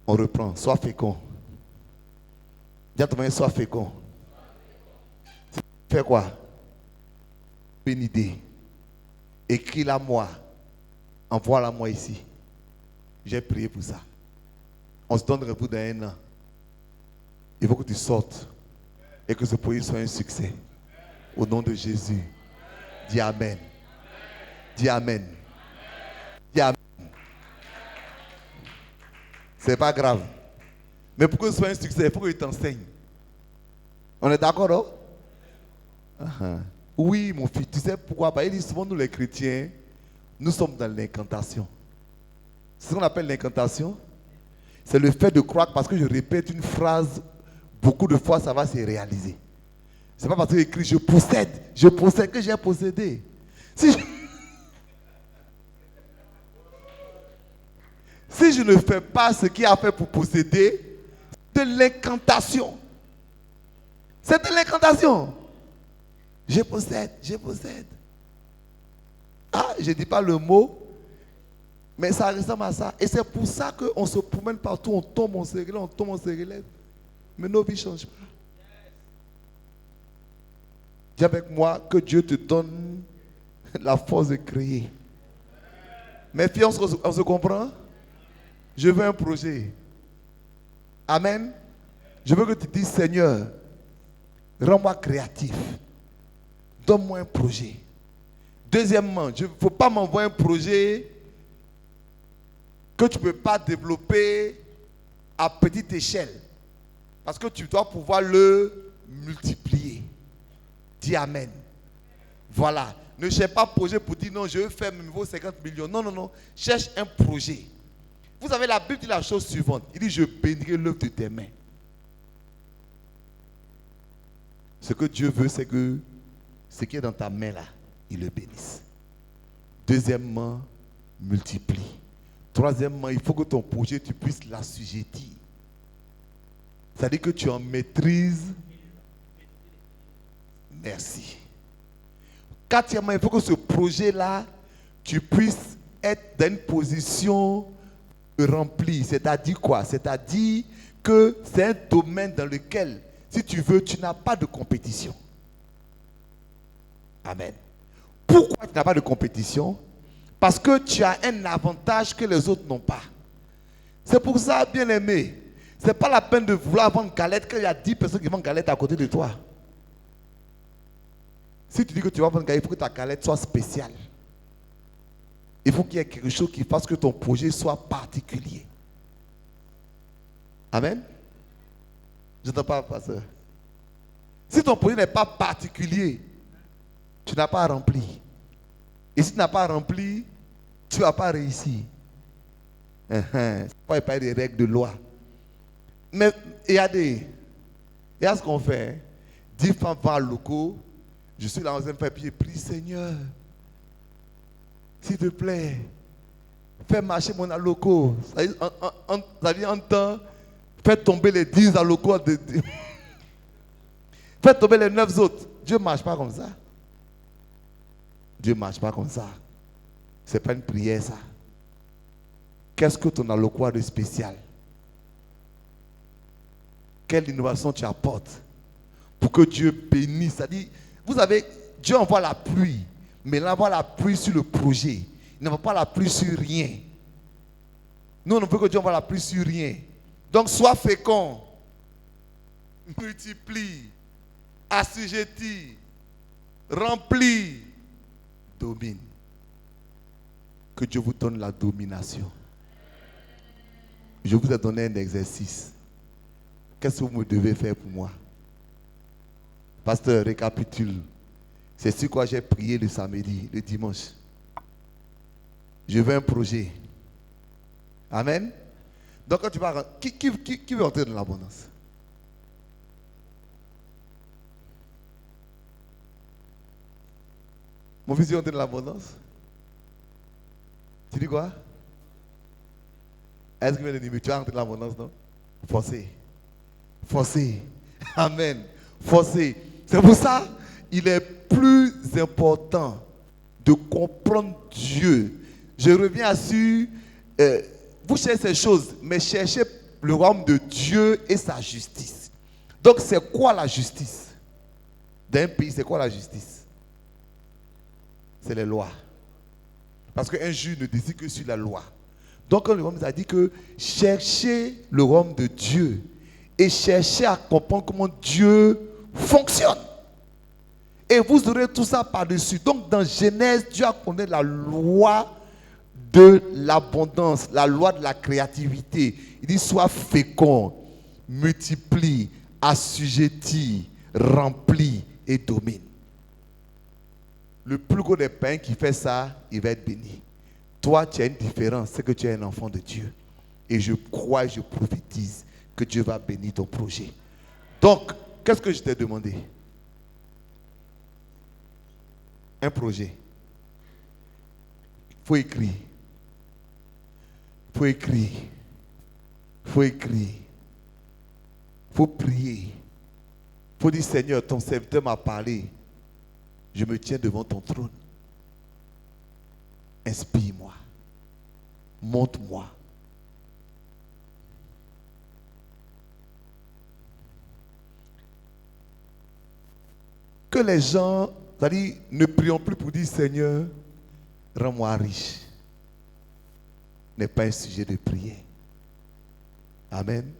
On reprend. Sois fécond. Dis à ton mari, sois fécond. Fais quoi? Une idée. Écris-la moi. Envoie-la moi ici. J'ai prié pour ça. On se donne rendez-vous dans un an. Il faut que tu sortes et que ce projet soit un succès. Au nom de Jésus. Dis Amen. Dis Amen. Dis Amen. C'est pas grave. Mais pour que ce soit un succès, il faut que tu t'enseignes. On est d'accord, non? Oui, mon fils, tu sais pourquoi? Il dit souvent, nous les chrétiens, nous sommes dans l'incantation. C'est ce qu'on appelle l'incantation. C'est le fait de croire que parce que je répète une phrase beaucoup de fois, ça va se réaliser. C'est pas parce que j'écris je possède que j'ai possédé. Si je ne fais pas ce qu'il a fait pour posséder, c'est de l'incantation. C'est de l'incantation. Je possède. Ah, je ne dis pas le mot, mais ça ressemble à ça. Et c'est pour ça qu'on se promène partout, on tombe, on se relève. Mais nos vies ne changent pas. Dis avec moi que Dieu te donne la force de créer. Mes filles, on se comprend? Je veux un projet. Amen. Je veux que tu dises, Seigneur, rends-moi créatif. Donne-moi un projet. Deuxièmement, il ne faut pas m'envoyer un projet que tu ne peux pas développer à petite échelle. Parce que tu dois pouvoir le multiplier. Dis Amen. Voilà. Ne cherche pas un projet pour dire non, je veux faire mes nouveaux 50 millions. Non. Cherche un projet. Vous savez, la Bible dit la chose suivante. Il dit, je bénirai l'œuvre de tes mains. Ce que Dieu veut, c'est que ce qui est dans ta main là, il le bénisse. Deuxièmement, multiplie. Troisièmement, il faut que ton projet, tu puisses l'assujettir. C'est-à-dire que tu en maîtrises. Merci. Quatrièmement, il faut que ce projet-là, tu puisses être dans une position remplie. C'est-à-dire quoi? C'est-à-dire que c'est un domaine dans lequel, si tu veux, tu n'as pas de compétition. Amen. Pourquoi tu n'as pas de compétition? Parce que tu as un avantage que les autres n'ont pas. C'est pour ça, bien aimé, ce n'est pas la peine de vouloir vendre galette quand il y a 10 personnes qui vendent galette à côté de toi. Si tu dis que tu vas vendre galette, il faut que ta galette soit spéciale. Il faut qu'il y ait quelque chose qui fasse que ton projet soit particulier. Amen. Je n'entends pas, pasteur. Si ton projet n'est pas particulier, tu n'as pas rempli. Et si tu n'as pas rempli, tu ne vas pas réussir. C'est pas des règles de loi. Mais il y a ce qu'on fait. 10 femmes vont à locaux. Je suis là dans un papier, prie Seigneur, s'il te plaît, fais marcher mon alloco. Ça veut dire en temps, fais tomber les 10 allocaux. Fais tomber les 9 autres. Dieu ne marche pas comme ça. Dieu ne marche pas comme ça. Ce n'est pas une prière ça. Qu'est-ce que ton alloco a de spécial? Quelle innovation tu apportes pour que Dieu bénisse? C'est-à-dire, vous savez, Dieu envoie la pluie, mais il envoie la pluie sur le projet. Il n'envoie pas la pluie sur rien. Nous, on veut que Dieu envoie la pluie sur rien. Donc, sois fécond, multiplie, assujettis, remplis, domine. Que Dieu vous donne la domination. Je vous ai donné un exercice. Qu'est-ce que vous me devez faire pour moi? Pasteur, récapitule. C'est sur quoi j'ai prié le samedi, le dimanche. Je veux un projet. Amen. Donc quand tu vas... Qui veut entrer dans l'abondance? Mon fils veut entrer dans l'abondance? Tu dis quoi? Est-ce que tu vas entrer dans l'abondance, non? Forcez. Amen. Forcez. C'est pour ça il est plus important de comprendre Dieu. Je reviens sur vous cherchez ces choses, mais cherchez le royaume de Dieu et sa justice. Donc c'est quoi la justice? Dans un pays, c'est quoi la justice? C'est les lois. Parce qu'un juge ne décide que sur la loi. Donc le royaume a dit que cherchez le royaume de Dieu et cherchez à comprendre comment Dieu fonctionne. Et vous aurez tout ça par-dessus. Donc dans Genèse, Dieu a donné la loi de l'abondance, la loi de la créativité. Il dit sois fécond, multiplie, assujetti, remplis et domine. le plus gros des païens qui fait ça, il va être béni. Toi, tu as une différence, c'est que tu es un enfant de Dieu. Et je crois et je prophétise que Dieu va bénir ton projet. Donc, qu'est-ce que je t'ai demandé? Un projet. Il faut écrire. Il faut écrire. Il faut écrire. Il faut prier. Il faut dire, Seigneur, ton serviteur m'a parlé. Je me tiens devant ton trône. Inspire-moi. Montre-moi. Que les gens, c'est-à-dire, ne prions plus pour dire, Seigneur, rends-moi riche. N'est pas un sujet de prière. Amen.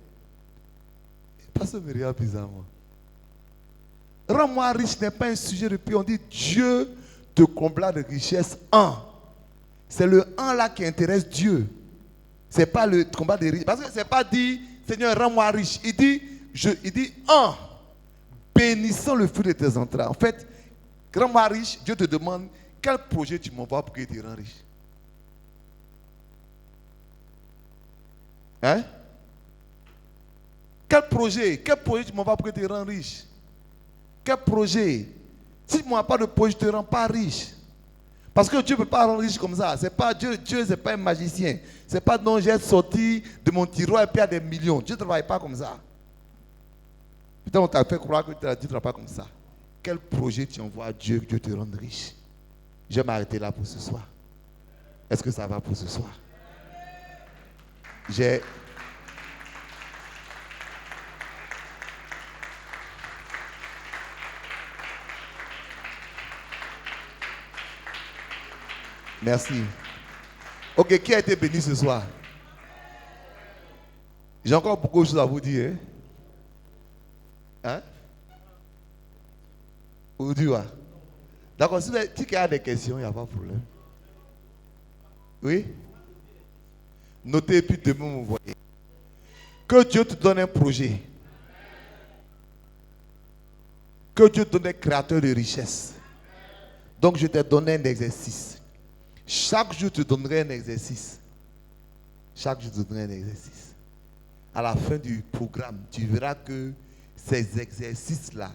Pasteur me regarde bizarrement. Rends-moi riche n'est pas un sujet de prière. On dit Dieu te comblera de richesse en. C'est le en là qui intéresse Dieu. Ce n'est pas le combat des riches. Parce que ce n'est pas dit Seigneur, rends-moi riche. Il dit en bénissant le fruit de tes entrailles. En fait, rends-moi riche, Dieu te demande quel projet tu m'envoies pour qu'il te rende riche. Hein? Quel projet tu m'envoies pour que tu te rends riche? Quel projet? Si tu n'as pas de projet, je ne te rends pas riche. Parce que Dieu ne peut pas rendre riche comme ça. C'est pas Dieu n'est pas un magicien. Ce n'est pas donc j'ai sorti de mon tiroir et puis il y a des millions. Dieu ne travaille pas comme ça. Putain, on t'a fait croire que Dieu ne travaille pas comme ça. Quel projet tu envoies à Dieu que Dieu te rende riche? Je vais m'arrêter là pour ce soir. Est-ce que ça va pour ce soir? Merci. Ok, qui a été béni ce soir? J'ai encore beaucoup de choses à vous dire. Hein? Vous dites, ouais. D'accord, si quelqu'un a des questions, il n'y a pas de problème. Oui? Notez et puis demain vous voyez. Que Dieu te donne un projet. Que Dieu te donne un créateur de richesse. Donc je t'ai donné un exercice. Chaque jour, je te donnerai un exercice. Chaque jour, je te donnerai un exercice. À la fin du programme, tu verras que ces exercices-là,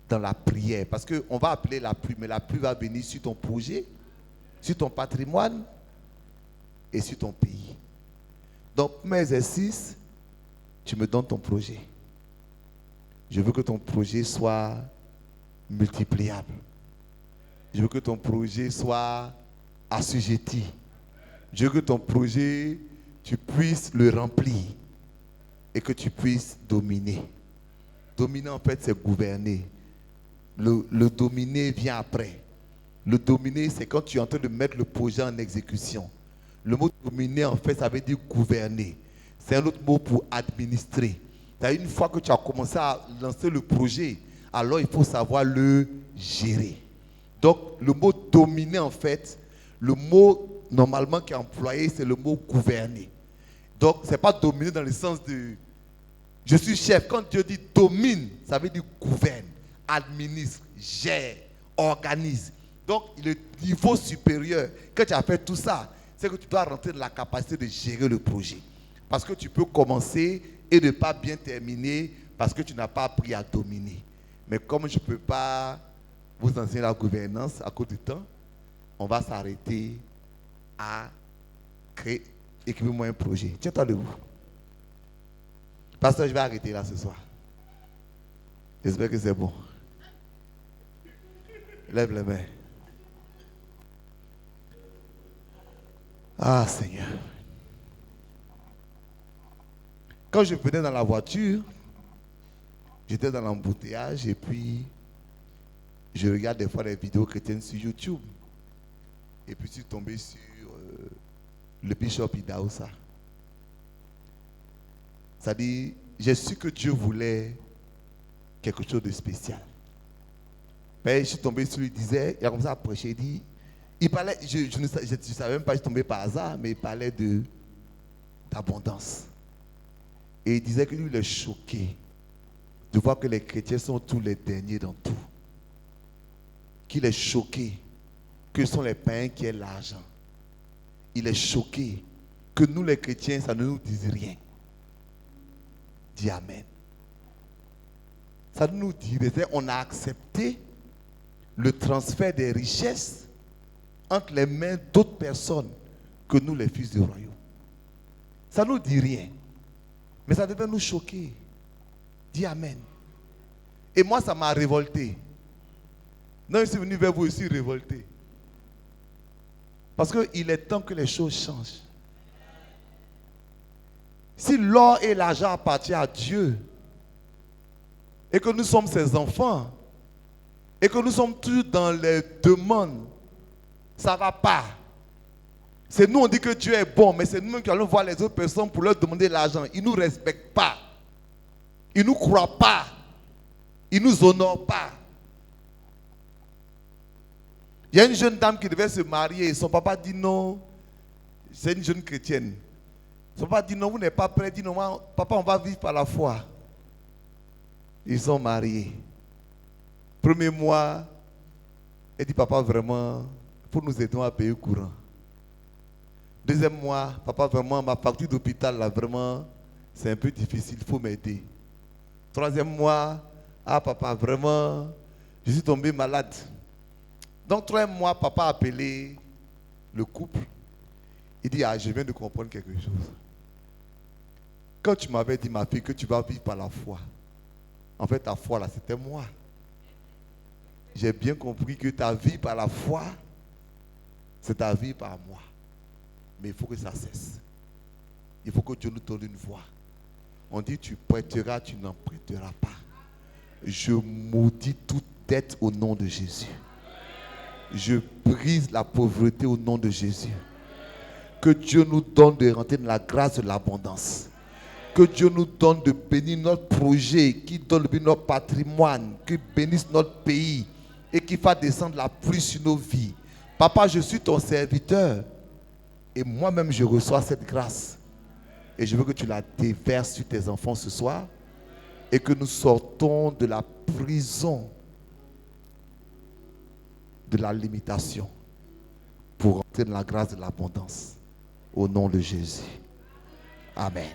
dans la prière, parce qu'on va appeler la pluie, mais la pluie va venir sur ton projet, sur ton patrimoine et sur ton pays. Donc, mes exercices, tu me donnes ton projet. Je veux que ton projet soit multipliable. Je veux que ton projet soit assujetti. Je veux que ton projet, tu puisses le remplir et que tu puisses dominer. Dominer, en fait, c'est gouverner. Le dominer vient après. Le dominer, c'est quand tu es en train de mettre le projet en exécution. Le mot dominer, en fait, ça veut dire gouverner. C'est un autre mot pour administrer. Une fois que tu as commencé à lancer le projet, alors il faut savoir le gérer. Donc, le mot dominer, en fait, le mot normalement qui est employé, c'est le mot gouverner. Donc, ce n'est pas dominer dans le sens de je suis chef. Quand Dieu dit domine, ça veut dire gouverne, administre, gère, organise. Donc, le niveau supérieur, quand tu as fait tout ça, c'est que tu dois rentrer dans la capacité de gérer le projet. Parce que tu peux commencer et ne pas bien terminer parce que tu n'as pas appris à dominer. Mais comme je ne peux pas vous enseigner la gouvernance à cause du temps, on va s'arrêter à créer, écrivez-moi un projet. Tiens-toi debout. Pasteur, je vais arrêter là ce soir. J'espère que c'est bon. Lève les mains. Ah Seigneur. Quand je venais dans la voiture, j'étais dans l'embouteillage et puis je regarde des fois les vidéos chrétiennes sur YouTube. Et puis je suis tombé sur le bishop Idaosa. C'est-à-dire, j'ai su que Dieu voulait quelque chose de spécial. Mais je suis tombé sur lui, il disait, il a commencé à prêcher, il parlait, je ne savais même pas, je suis tombé par hasard, mais il parlait d'abondance. Et il disait que lui, il est choqué de voir que les chrétiens sont tous les derniers dans tout. qu'il est choqué que ce sont les païens qui aient l'argent. Il est choqué que nous les chrétiens, ça ne nous dise rien. Dis Amen. Ça nous dit, on a accepté le transfert des richesses entre les mains d'autres personnes que nous, les fils du royaume. Ça ne nous dit rien. Mais ça devait nous choquer. Dis Amen. Et moi, ça m'a révolté. Non, je suis venu vers vous aussi révolté. Parce qu'il est temps que les choses changent. Si l'or et l'argent appartiennent à Dieu, et que nous sommes ses enfants, et que nous sommes toujours dans les demandes, ça ne va pas. C'est nous, on dit que Dieu est bon, mais c'est nous qui allons voir les autres personnes pour leur demander l'argent. Ils ne nous respectent pas. Ils ne nous croient pas. Ils ne nous honorent pas. Il y a une jeune dame qui devait se marier. Son papa dit non. C'est une jeune chrétienne. Son papa dit non, vous n'êtes pas prêt. Il dit non, papa, on va vivre par la foi. Ils sont mariés. Premier mois, elle dit papa, vraiment, pour nous aider à payer le courant. Deuxième mois, papa, vraiment, ma facture d'hôpital, là, vraiment, c'est un peu difficile, il faut m'aider. Troisième mois, ah papa, vraiment, je suis tombé malade. Donc, 3 mois, papa a appelé le couple. Il dit, ah, je viens de comprendre quelque chose. Quand tu m'avais dit, ma fille, que tu vas vivre par la foi, en fait, ta foi, là, c'était moi. J'ai bien compris que ta vie par la foi, c'est ta vie par moi. Mais il faut que ça cesse. Il faut que Dieu nous donne une voie. On dit, tu prêteras, tu n'en prêteras pas. Je maudis toute dette au nom de Jésus. Je brise la pauvreté au nom de Jésus. Que Dieu nous donne de rentrer dans la grâce de l'abondance. Que Dieu nous donne de bénir notre projet, qui donne de bénir notre patrimoine, qui bénisse notre pays et qui fasse descendre la pluie sur nos vies. Papa, je suis ton serviteur et moi-même je reçois cette grâce. Et je veux que tu la déverses sur tes enfants ce soir et que nous sortons de la prison de la limitation pour rentrer dans la grâce de l'abondance. Au nom de Jésus. Amen.